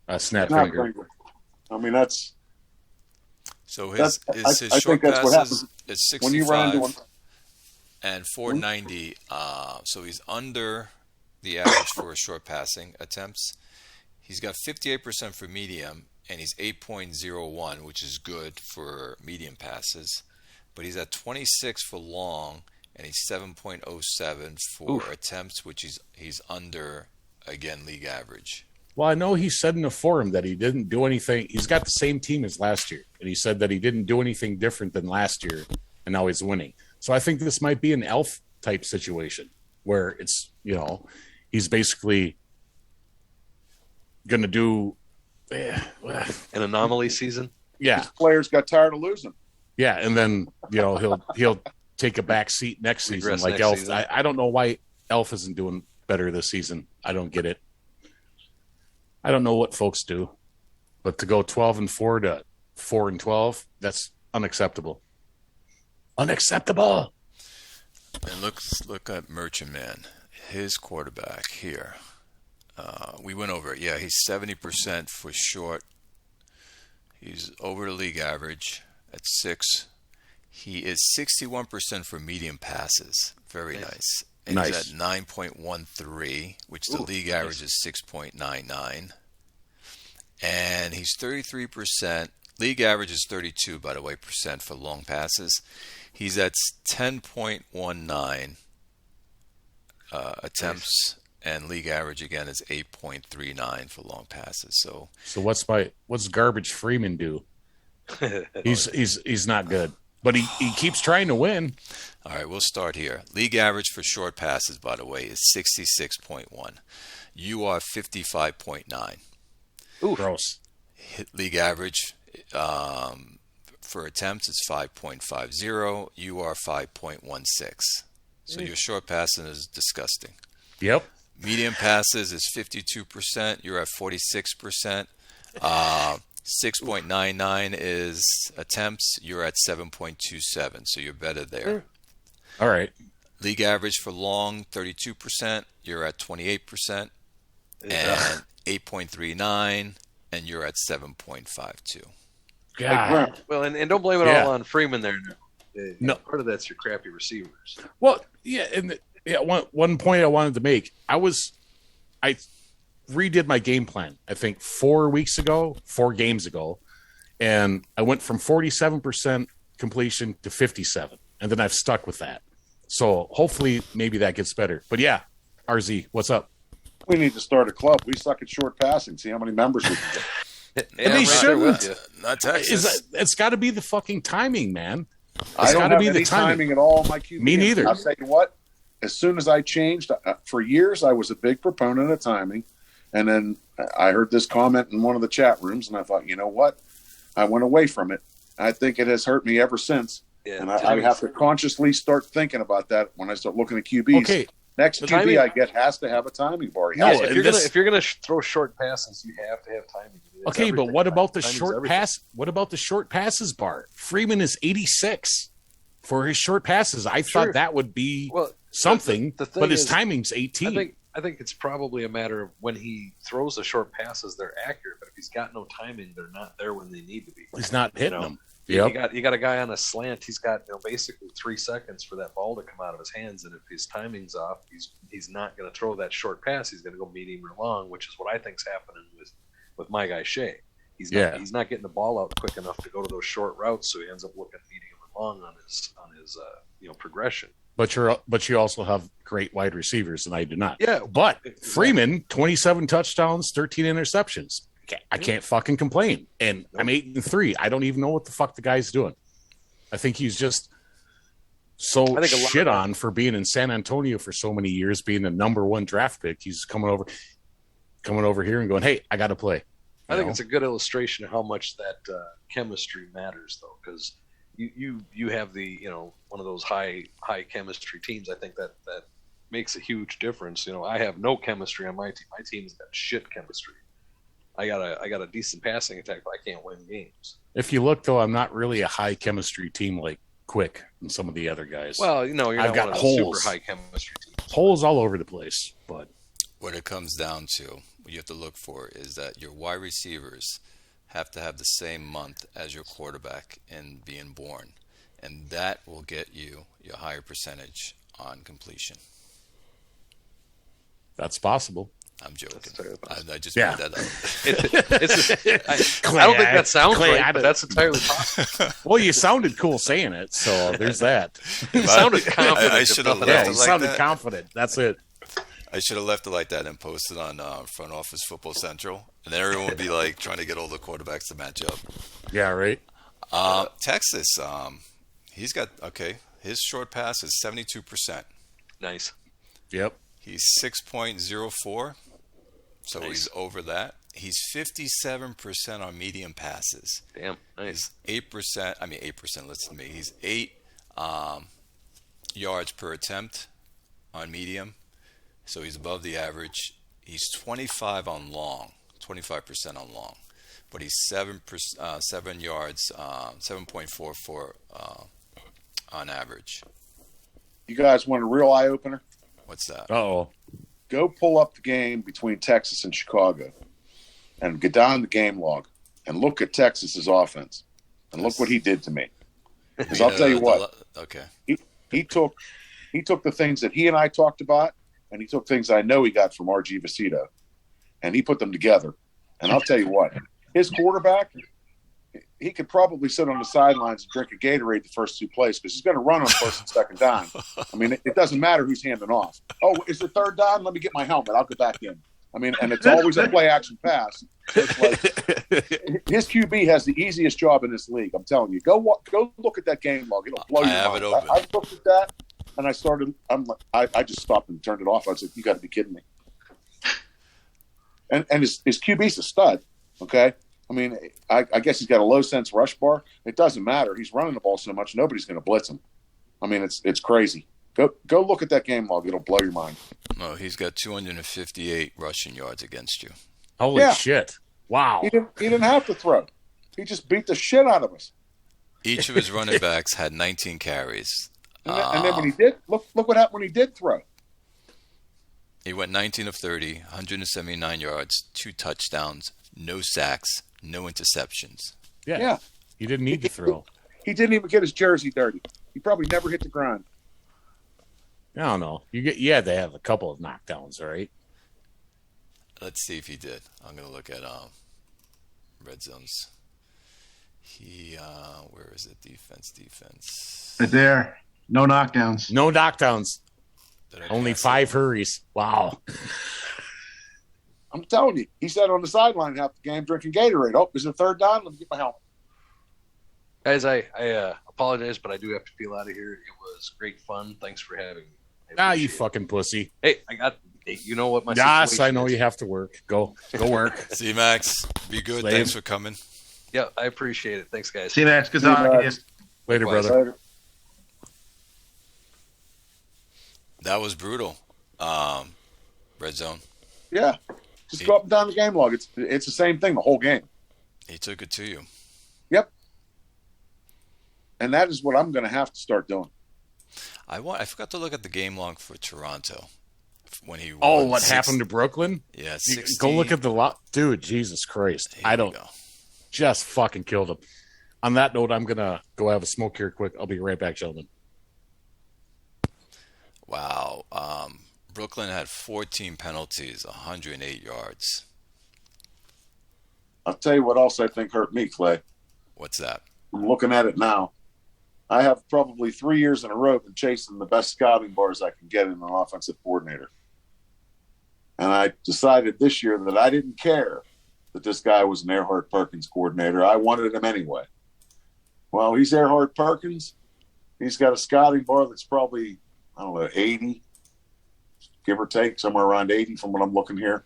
Snapfinger. I mean, that's. So his I short think that's what passes happens is 65 when you run into and 490. So he's under the average for short passing attempts. He's got 58% for medium, and he's 8.01, which is good for medium passes. But he's at 26 for long, and he's 7.07 for attempts, which he's under, again, league average. Well, I know he said in the forum that he didn't do anything. He's got the same team as last year, and he said that he didn't do anything different than last year, and now he's winning. So I think this might be an elf type situation where it's, he's basically going to do an anomaly season. Yeah, his players got tired of losing. Yeah, and then he'll take a back seat next season like Elf. Season. I don't know why Elf isn't doing better this season. I don't get it. I don't know what folks do, but to go 12-4 to 4-12, that's unacceptable. Unacceptable. And look at Merchant Man, his quarterback here. We went over it. Yeah, he's 70% for short. He's over the league average at 6. He is 61% for medium passes. Very nice. And Nice. he's at 9.13, which the league average is 6.99. And he's 33%. League average is 32, by the way, percent for long passes. He's at 10.19 attempts, and league average again is 8.39 for long passes. So what's garbage Freeman do? He's not good, but he keeps trying to win. all right, we'll start here. League average for short passes, by the way, is 66.1. You are 55.9. Ooh, gross. League average for attempts is 5.50. You are 5.16. So your short passing is disgusting. Yep. Medium passes is 52%. You're at 46%. 6.99 is attempts. You're at 7.27. So you're better there. All right. League average for long, 32%. You're at 28%. And 8.39. And you're at 7.52. God. Well, and don't blame it all on Freeman there. No. Part of that's your crappy receivers. Well, yeah, and one point I wanted to make. I redid my game plan, I think 4 games ago, and I went from 47% completion to 57, and then I've stuck with that. So hopefully maybe that gets better. But yeah, RZ, what's up? We need to start a club. We suck at short passing. See how many members we can get. And they shouldn't. Not Texas. It's got to be the fucking timing, man. I don't have any timing at all in my QB. Me neither. I'll tell you what, as soon as I changed, for years I was a big proponent of timing. And then I heard this comment in one of the chat rooms, and I thought, you know what? I went away from it. I think it has hurt me ever since. Yeah, and I have to consciously start thinking about that when I start looking at QBs. Okay. Next QB I get has to have a timing bar. No, if you're gonna throw short passes, you have to have timing. Okay, but what about the short pass? What about the short passes bar? Freeman is 86 for his short passes. I thought that would be something, but his timing's 18. I think it's probably a matter of when he throws the short passes, they're accurate. But if he's got no timing, they're not there when they need to be. He's not hitting them. Yep. You got a guy on a slant. He's got basically 3 seconds for that ball to come out of his hands, and if his timing's off, he's not going to throw that short pass. He's going to go medium or long, which is what I think's happening with my guy Shea. He's not getting the ball out quick enough to go to those short routes, so he ends up looking medium or long on his progression. But you also have great wide receivers, and I do not. Yeah. But Freeman, 27 touchdowns, 13 interceptions. I can't fucking complain. And I'm 8-3. I don't even know what the fuck the guy's doing. I think he's just so shit on for being in San Antonio for so many years, being the number 1 draft pick. He's coming over here and going, hey, I got to play. I think it's a good illustration of how much that chemistry matters, though, because you have the one of those high chemistry teams. I think that makes a huge difference. I have no chemistry on my team. My team's got shit chemistry. I got a decent passing attack, but I can't win games. If you look, though, I'm not really a high chemistry team like Quick and some of the other guys. Well, you're I've got holes. Super high chemistry teams. Holes all over the place. But what it comes down to, what you have to look for is that your wide receivers have to have the same month as your quarterback in being born, and that will get you your higher percentage on completion. That's possible. I'm joking. I just made that up. I don't think that sounds right, but that's entirely possible. Well, you sounded cool saying it, so there's that. You sounded confident. I should have left you sounded confident. That's it. I should have left it like that and posted on Front Office Football Central, and then everyone would be like trying to get all the quarterbacks to match up. Yeah, right. Texas, he's got his short pass is 72%. Nice. Yep. He's 6.04, so he's over that. He's 57% on medium passes. Damn, nice. He's 8%. I mean, 8%. Listen to me. He's 8 yards per attempt on medium, so he's above the average. He's 25 on long, 25% on long, but he's 7 yards, 7.44 on average. You guys want a real eye opener? What's that? Uh-oh. Go pull up the game between Texas and Chicago and get down the game log and look at Texas's offense and look what he did to me. Because I'll tell you what. Okay. He took the things that he and I talked about, and he took things I know he got from R.G. Vecito, and he put them together. And I'll tell you what, his quarterback, he could probably sit on the sidelines and drink a Gatorade the first two plays because he's going to run on first and second down. I mean, it doesn't matter who's handing off. Oh, is it third down? Let me get my helmet. I'll go back in. I mean, and it's always a play-action pass. So it's like, his QB has the easiest job in this league. I'm telling you. Go look at that game log. It'll blow your mind. I looked at that, and I just stopped and turned it off. I was like, you got to be kidding me. And his QB's a stud, okay? I mean, I guess he's got a low-sense rush bar. It doesn't matter. He's running the ball so much, nobody's going to blitz him. I mean, it's crazy. Go look at that game log. It'll blow your mind. No, he's got 258 rushing yards against you. Holy shit. Wow. He didn't have to throw. He just beat the shit out of us. Each of his running backs had 19 carries. And then when he did, look what happened when he did throw. He went 19 of 30, 179 yards, 2 touchdowns, no sacks, no interceptions. Yeah. He didn't need to throw. He didn't even get his jersey dirty. He probably never hit the ground. I don't know. You had to have a couple of knockdowns, right? Let's see if he did. I'm going to look at red zones. Where is it? Defense. Right there. No knockdowns. No knockdowns. Only 5 hurries. Wow. I'm telling you, he sat on the sideline half the game drinking Gatorade. Oh, is it third down? Let me get my helmet. Guys, I apologize, but I do have to peel out of here. It was great fun. Thanks for having me. You fucking pussy. Hey, you know what my yes, situation I know is. you have to work. Go work. See you, Max. Be good. Slave. Thanks for coming. Yeah, I appreciate it. Thanks, guys. See you, Max. Good talking to you. Later, Likewise. brother. Later. That was brutal. Red zone. Yeah. Just go up and down the game log. It's the same thing the whole game. He took it to you. Yep. And that is what I'm going to have to start doing. I forgot to look at the game log for Toronto when he. Oh, won what happened to Brooklyn? Yeah, You 60. go look at the lot, dude. Jesus Christ, Here I we don't go. just fucking killed him. On that note, I'm gonna go have a smoke here quick. I'll be right back, gentlemen. Wow. Brooklyn had 14 penalties, 108 yards. I'll tell you what else I think hurt me, Clay. What's that? I'm looking at it now. I have probably 3 years in a row been chasing the best scouting bars I can get in an offensive coordinator. And I decided this year that I didn't care that this guy was an Earhart Perkins coordinator. I wanted him anyway. Well, he's Earhart Perkins. He's got a scouting bar that's probably, 80, give or take, somewhere around 80 from what I'm looking here.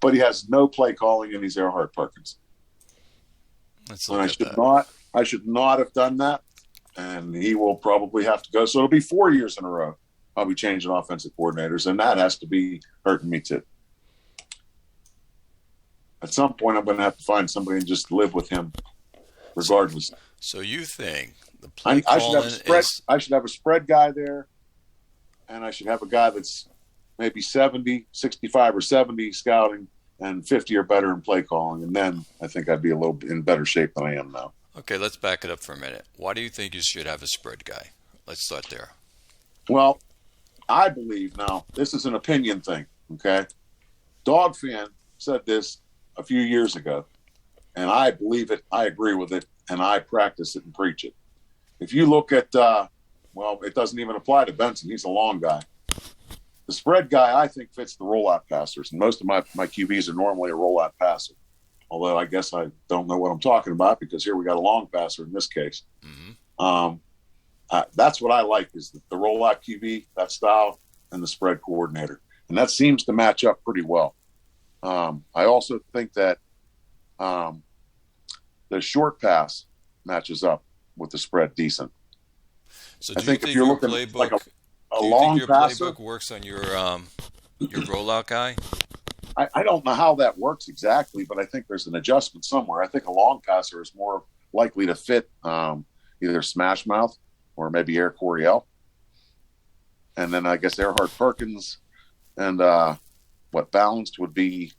But he has no play calling, and he's Earhart Perkins. Let's And look at that. I should not have done that. And he will probably have to go. So it'll be 4 years in a row I'll be changing offensive coordinators, and that has to be hurting me too. At some point, I'm going to have to find somebody and just live with him, regardless. So you think the play I should have calling a spread. is I should have a spread guy there, and I should have a guy that's maybe 70, 65 or 70 scouting, and 50 or better in play calling. And then I think I'd be a little in better shape than I am now. okay. Let's back it up for a minute. Why do you think you should have a spread guy? Let's start there. Well, I believe now this is an opinion thing. Okay, Dog Fan said this a few years ago, and I believe it. I agree with it, and I practice it and preach it. If you look at, it doesn't even apply to Benson. He's a long guy. The spread guy, I think, fits the rollout passers, and most of my QBs are normally a rollout passer. Although I guess I don't know what I'm talking about because here we got a long passer in this case. Mm-hmm. That's what I like is the rollout QB, that style, and the spread coordinator. And that seems to match up pretty well. I also think that the short pass matches up with the spread decent. So I do think you if think you're your looking playbook, like a do you long think your passer, playbook works on your rollout guy? I don't know how that works exactly, but I think there's an adjustment somewhere. I think a long passer is more likely to fit either Smash Mouth or maybe Air Coryell. And then I guess Earhart Perkins and balanced would be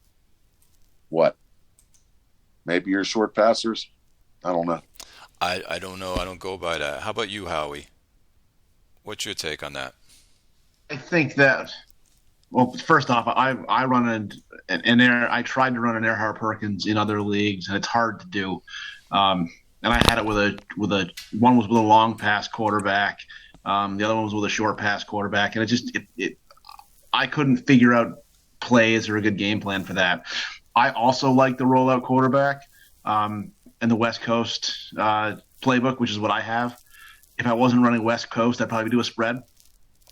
what? Maybe your short passers? I don't know. I don't know. I don't go by that. How about you, Howie? What's your take on that? I think that. Well, first off, I run an air. I tried to run an Earhart Perkins in other leagues, and it's hard to do. And I had it with a one was with a long pass quarterback, the other one was with a short pass quarterback, and I couldn't figure out plays or a good game plan for that. I also like the rollout quarterback and the West Coast playbook, which is what I have. If I wasn't running West Coast, I'd probably do a spread.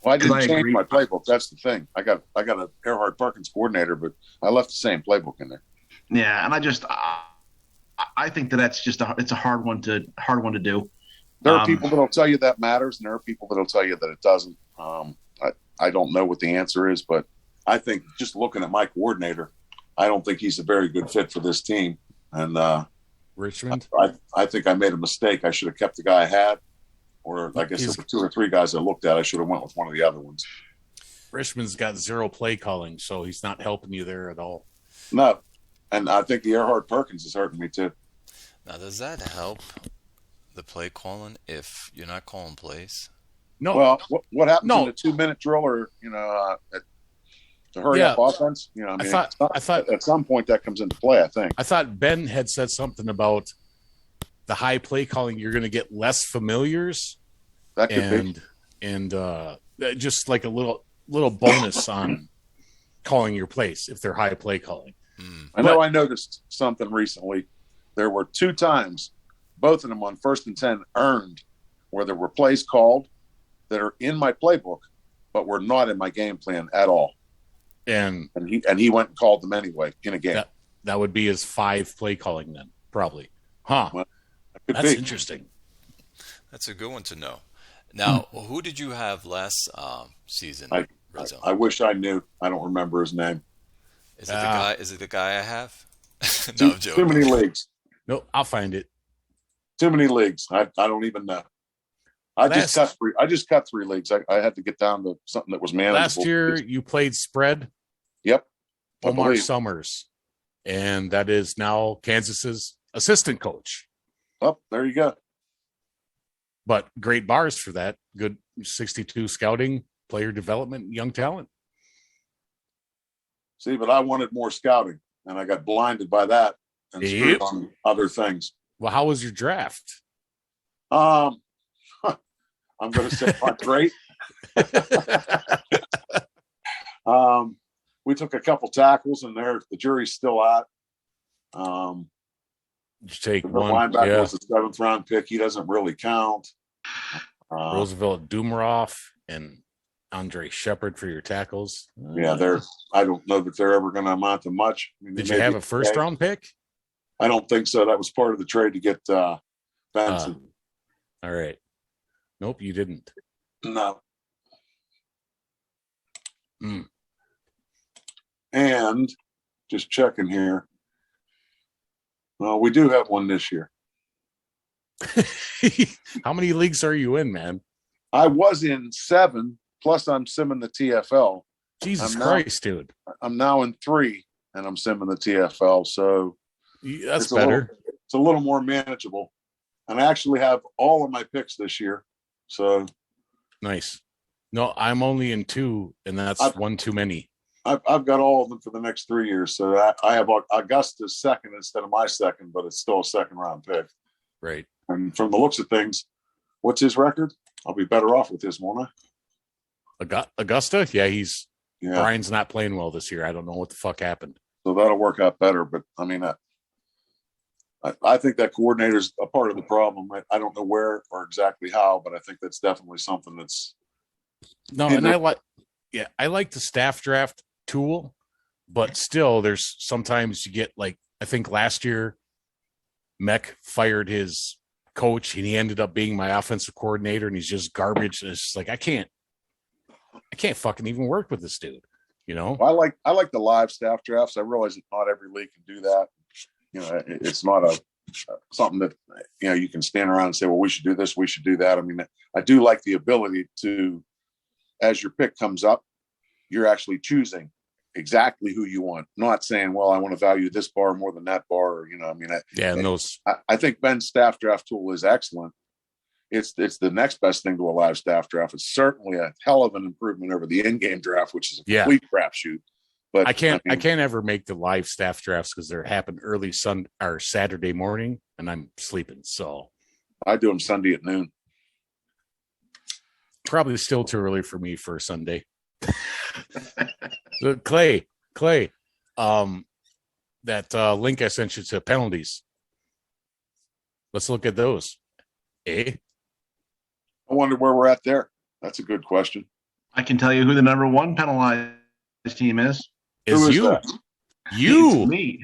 Well, I didn't change my playbook. That's the thing. I got an Earhart Perkins coordinator, but I left the same playbook in there. Yeah, and I think that's just it's a hard one to do. There are people that'll tell you that matters, and there are people that'll tell you that it doesn't. I don't know what the answer is, but I think just looking at my coordinator, I don't think he's a very good fit for this team. And Richmond, I think I made a mistake. I should have kept the guy I had. Or I guess there were 2 or 3 guys I looked at. I should have went with one of the other ones. Richmond's got 0 play calling, so he's not helping you there at all. No, and I think the Earhart Perkins is hurting me too. Now, does that help the play calling if you're not calling plays? No. Well, what happens in a 2-minute drill, or to hurry up offense? I thought at some point that comes into play. I think. I thought Ben had said something about the high play calling. You're going to get less familiars. That could be. And just like a little bonus on calling your plays if they're high play calling. I know. I noticed something recently. There were 2 times, both of them on 1st and 10 earned, where there were plays called that are in my playbook, but were not in my game plan at all. And he went and called them anyway in a game. That would be his 5 play calling then, probably. Huh. Well, that's interesting. That's a good one to know. Now, who did you have last season? I wish I knew. I don't remember his name. Is it the guy? Is it the guy I have? No, I'm joking. Too many leagues. No, I'll find it. Too many leagues. I don't even know. I just cut 3 leagues. I had to get down to something that was manageable. Last year you played spread. Yep. Omar Summers, and that is now Kansas's assistant coach. Oh, there you go. But great bars for that. Good 62 scouting, player development, young talent. See, but I wanted more scouting, and I got blinded by that and screwed on other things. Well, how was your draft? I'm going to say not great. We took a couple tackles, and the jury's still out. You take the one. Linebacker was a 7th round pick. He doesn't really count. Roosevelt Dumaroff and Andre Shepard for your tackles. Yeah, I don't know that they're ever going to amount to much. I mean, did you have a 1st round pick? I don't think so. That was part of the trade to get Benson. All right. Nope, you didn't. No. And just checking here. Well, we do have one this year. How many leagues are you in, man? I was in 7, plus I'm simming the TFL. Jesus Christ, dude. I'm now in 3, and I'm simming the TFL. So that's better. It's a little more manageable. And I actually have all of my picks this year. So nice. No, I'm only in 2, and that's one too many. I've got all of them for the next 3 years. So I have Augusta's 2nd instead of my 2nd, but it's still a 2nd round pick. Right. And from the looks of things, what's his record? I'll be better off with this, won't I? Augusta? Yeah, Brian's not playing well this year. I don't know what the fuck happened. So that'll work out better. But I mean, I think that coordinator's a part of the problem. I don't know where or exactly how, but I think that's definitely something that's. No, and I like the staff draft tool, but still, there's sometimes you get like, I think last year, Mech fired his coach and he ended up being my offensive coordinator, and he's just garbage. And it's just like, I can't fucking even work with this dude, you know? Well, I like the live staff drafts. I realize that not every league can do that. You know, it's not something that, you know, you can stand around and say, well, we should do this, we should do that. I mean, I do like the ability to, as your pick comes up, you're actually choosing exactly who you want. Not saying, well, I want to value this bar more than that bar. Or, I think Ben's staff draft tool is excellent. It's the next best thing to a live staff draft. It's certainly a hell of an improvement over the in-game draft, which is a complete crapshoot. But I can't ever make the live staff drafts because they happen early Saturday morning, and I'm sleeping. So I do them Sunday at noon. Probably still too early for me for Sunday. So Clay, that link I sent you to penalties. Let's look at those. I wonder where we're at there. That's a good question. I can tell you who the number one penalized team is. Is you? That? You? It's me.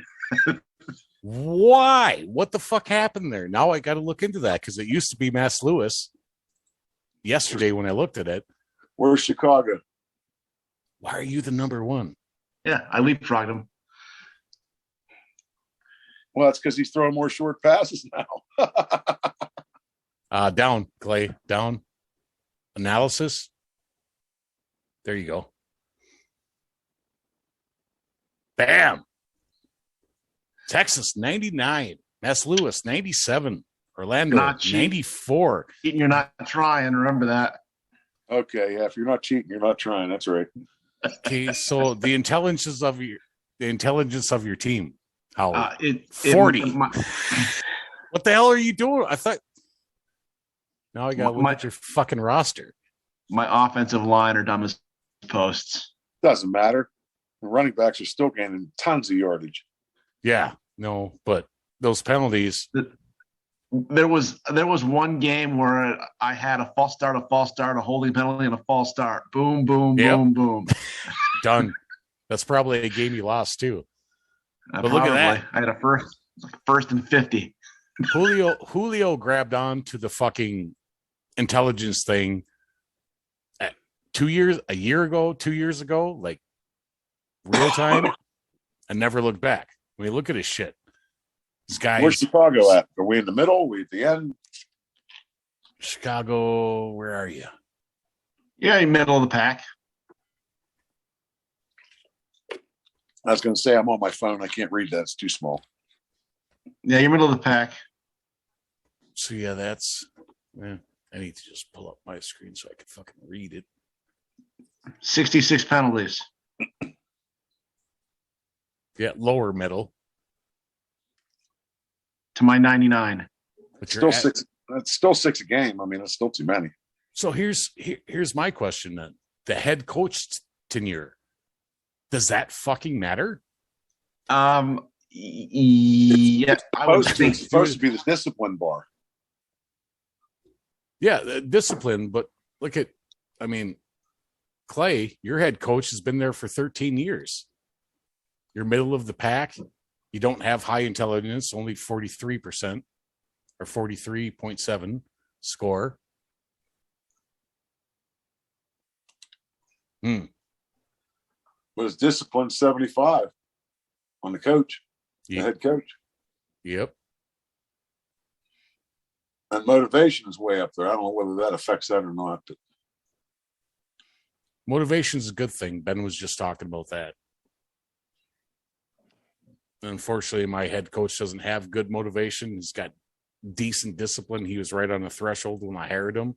Why? What the fuck happened there? Now I got to look into that because it used to be Mass Lewis. Yesterday when I looked at it, where's Chicago? Why are you the number one? Yeah, I leapfrogged him. Well, that's because he's throwing more short passes now. Down, Clay, down. Analysis. There you go. Bam. Texas 99, Mass Lewis 97, Orlando 94. You're not trying. Remember that. Okay, yeah. If you're not cheating, you're not trying. That's right. Okay, so the intelligence of your team. How 40. What the hell are you doing? I thought. Now I got to look at your fucking roster. My offensive line are dumb as posts. Doesn't matter. The running backs are still gaining tons of yardage. Yeah, no, but those penalties. There was one game where I had a false start, a holding penalty, and a false start. Boom, boom, boom, boom. Done. That's probably a game you lost too. But look at that. I had a first and 50. Julio grabbed on to the fucking intelligence thing 2 years ago, like real time, and never looked back. I mean, look at his shit. This guy. Where's Chicago at? Are we in the middle? Are we at the end? Chicago, where are you? Yeah, in middle of the pack. I was going to say I'm on my phone. I can't read that. It's too small. Yeah, you're middle of the pack. So, yeah, that's... I need to just pull up my screen so I can fucking read it. 66 penalties. Yeah, lower middle. To my 99. But still six. That's still 6 a game. I mean, it's still too many. So here's my question then. The head coach tenure. Does that fucking matter? Yeah, It's supposed to be the discipline bar. Yeah, discipline, but look at, Clay, your head coach has been there for 13 years. You're middle of the pack. You don't have high intelligence, only 43% or 43.7 score. But it's discipline 75 on the coach, the head coach. Yep. And motivation is way up there. I don't know whether that affects that or not. But motivation is a good thing. Ben was just talking about that. Unfortunately, my head coach doesn't have good motivation. He's got decent discipline. He was right on the threshold when I hired him.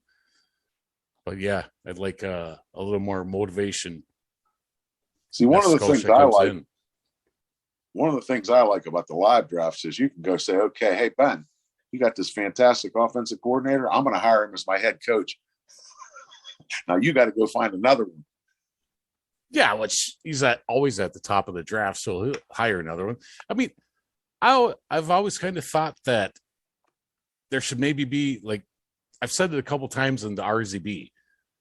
But yeah, I'd like a little more motivation. See, one of the things I like about the live drafts is you can go say, okay, hey, Ben, you got this fantastic offensive coordinator. I'm going to hire him as my head coach. Now you got to go find another one. Yeah, which he's always at the top of the draft, so he'll hire another one. I mean, I've always kind of thought that there should maybe be, like, I've said it a couple times in the RZB,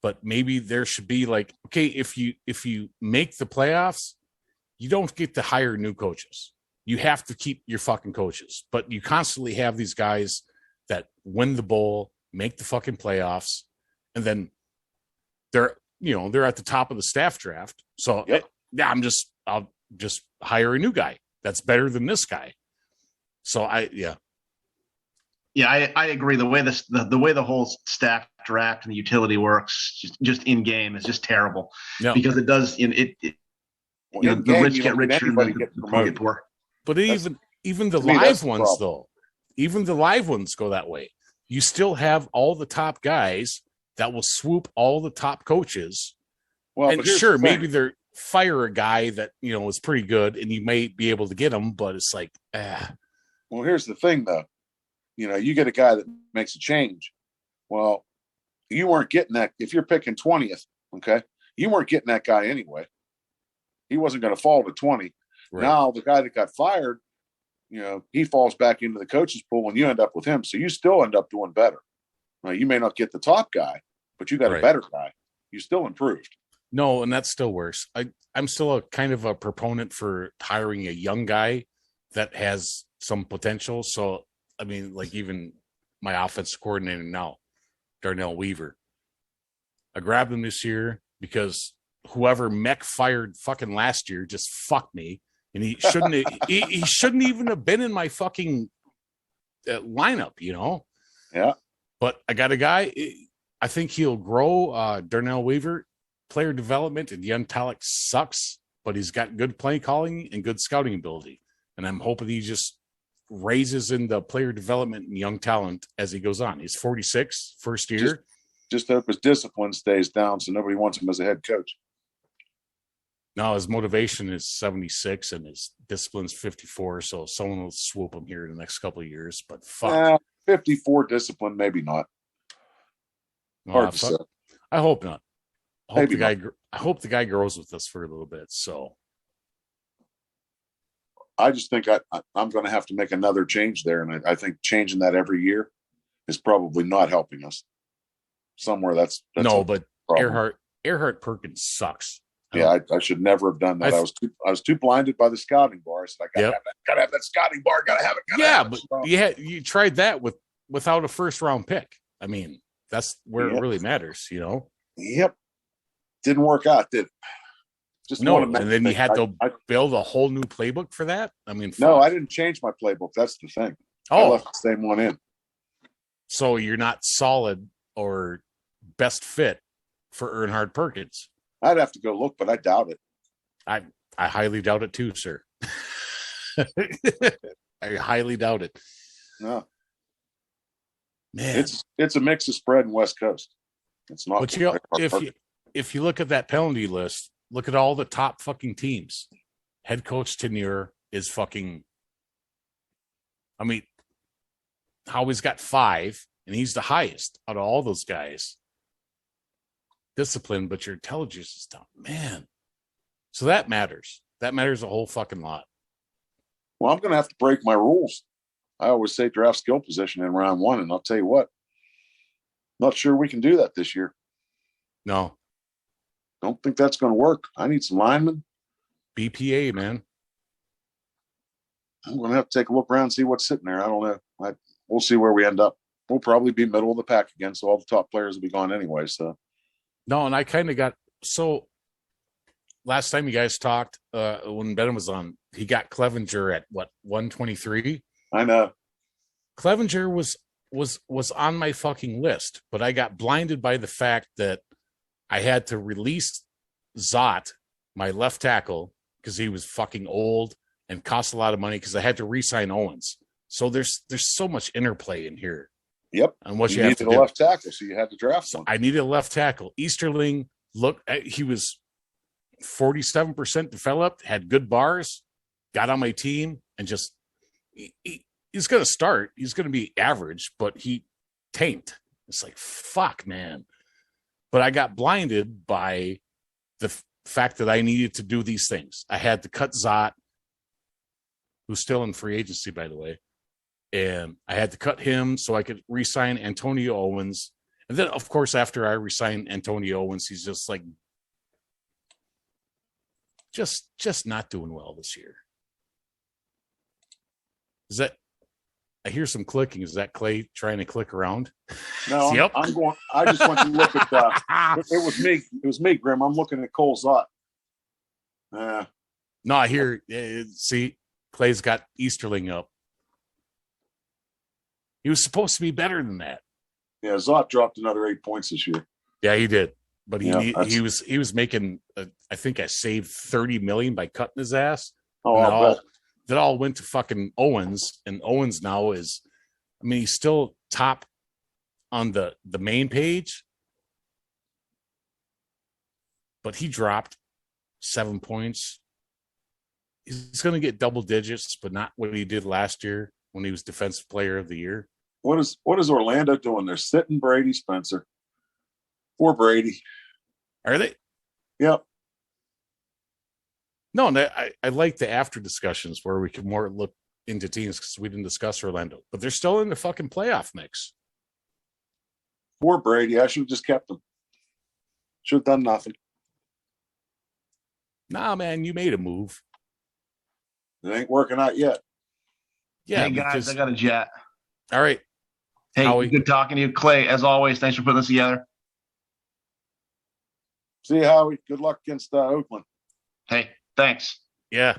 but maybe there should be like, okay, if you make the playoffs, you don't get to hire new coaches. You have to keep your fucking coaches, but you constantly have these guys that win the bowl, make the fucking playoffs, and then they're at the top of the staff draft. So I'll just hire a new guy that's better than this guy. So I agree. The way the whole staff draft and the utility works, just in game, is just terrible. Yeah. Because it does it You know, In the game, rich you get don't need richer, anybody and getting the poor promoted. get poor. But even the to me, that's live the ones, problem. though, even the live ones go that way. You still have all the top guys that will swoop all the top coaches. Well, And but here's sure, the thing. maybe they're fire a guy that, you know, is pretty good and you may be able to get him, but it's like, Well, here's the thing, though. You know, you get a guy that makes a change. Well, you weren't getting that. If you're picking 20th, okay, you weren't getting that guy anyway. He wasn't going to fall to 20. right. Now, the guy that got fired, you know, he falls back into the coach's pool and you end up with him. So you still end up doing better. Now, you may not get the top guy, but you got Right. a better guy. You still improved. No, and that's still worse. I'm still a kind of a proponent for hiring a young guy that has some potential. So, I mean, like even my offensive coordinator now, Darnell Weaver. I grabbed him this year because whoever Mech fired fucking last year just fucked me. And he shouldn't he shouldn't even have been in my fucking lineup, you know? Yeah. But I got a guy, I think he'll grow. Darnell Weaver, player development and young talent sucks, but he's got good play calling and good scouting ability. And I'm hoping he just raises in the player development and young talent as he goes on. He's 46, first year. Just hope his discipline stays down so nobody wants him as a head coach. No, his motivation is 76 and his discipline's 54. So someone will swoop him here in the next couple of years. But fuck. 54 discipline, maybe not. Hard to say. I hope not. I hope the guy grows with us for a little bit. So I just think I'm going to have to make another change there. And I think changing that every year is probably not helping us. Somewhere that's no, but problem. Earhart Perkins sucks. Yeah, I should never have done that. I was too blinded by the scouting bar. I said, I gotta have that scouting bar. Gotta have it. But you tried that without a first round pick. I mean, that's where it really matters, you know. Yep, didn't work out, did it? Just no, and then you had to build a whole new playbook for that. I mean, no, I didn't change my playbook. That's the thing. I left the same one in. So you're not solid or best fit for Earnhardt Perkins. I'd have to go look, but I doubt it. I highly doubt it too, sir. I highly doubt it. No, man, it's a mix of spread and West Coast. It's not. But if you look at that penalty list, look at all the top fucking teams. Head coach tenure is fucking. I mean, Howie's got 5, and he's the highest out of all those guys. Discipline, but your intelligence is down, man. So that matters. That matters a whole fucking lot. Well, I'm going to have to break my rules. I always say draft skill position in round 1, and I'll tell you what, not sure we can do that this year. No. Don't think that's going to work. I need some linemen. BPA, man. I'm going to have to take a look around and see what's sitting there. I don't know. We'll see where we end up. We'll probably be middle of the pack again, so all the top players will be gone anyway, so. No, and I kind of got so last time you guys talked when Ben was on, he got Clevenger at what 123. I know Clevenger was on my fucking list, but I got blinded by the fact that I had to release Zott, my left tackle, because he was fucking old and cost a lot of money because I had to re-sign Owens. So there's so much interplay in here. Yep. And what you have needed to do. A left tackle, so you had to draft so one. I needed a left tackle. Easterling, he was 47% developed, had good bars, got on my team, and just he's going to start. He's going to be average, but he tanked. It's like, fuck, man. But I got blinded by the fact that I needed to do these things. I had to cut Zott, who's still in free agency, by the way. And I had to cut him so I could re-sign Antonio Owens. And then, of course, after I re-signed Antonio Owens, he's just like, just not doing well this year. Is that, I hear some clicking. Is that Clay trying to click around? No, Yep. I'm going, I just went to look at, it was me. It was me, Grim. I'm looking at Cole Zott. No, I hear, see, Clay's got Easterling up. He was supposed to be better than that. Yeah, Zott dropped another 8 points this year. Yeah, he did. but Yeah, he was making I think I saved $30 million by cutting his ass. Oh, And I'll bet. that all went to fucking Owens, and Owens now is, I mean, he's still top on the main page, but he dropped 7 points. He's going to get double digits, but not what he did last year when he was Defensive Player of the Year. What is Orlando doing? They're sitting Brady, Spencer. Poor Brady. Are they? Yep. No, I like the after discussions where we can more look into teams because we didn't discuss Orlando, but they're still in the fucking playoff mix. Poor Brady. I should have just kept him. Should have done nothing. Nah, man, you made a move. It ain't working out yet. Yeah, hey guys, because, I got a jet. all right. Hey, Howie. good talking to you, Clay. As always, thanks for putting this together. See you, Howie. Good luck against Oakland. Hey, thanks. Yeah.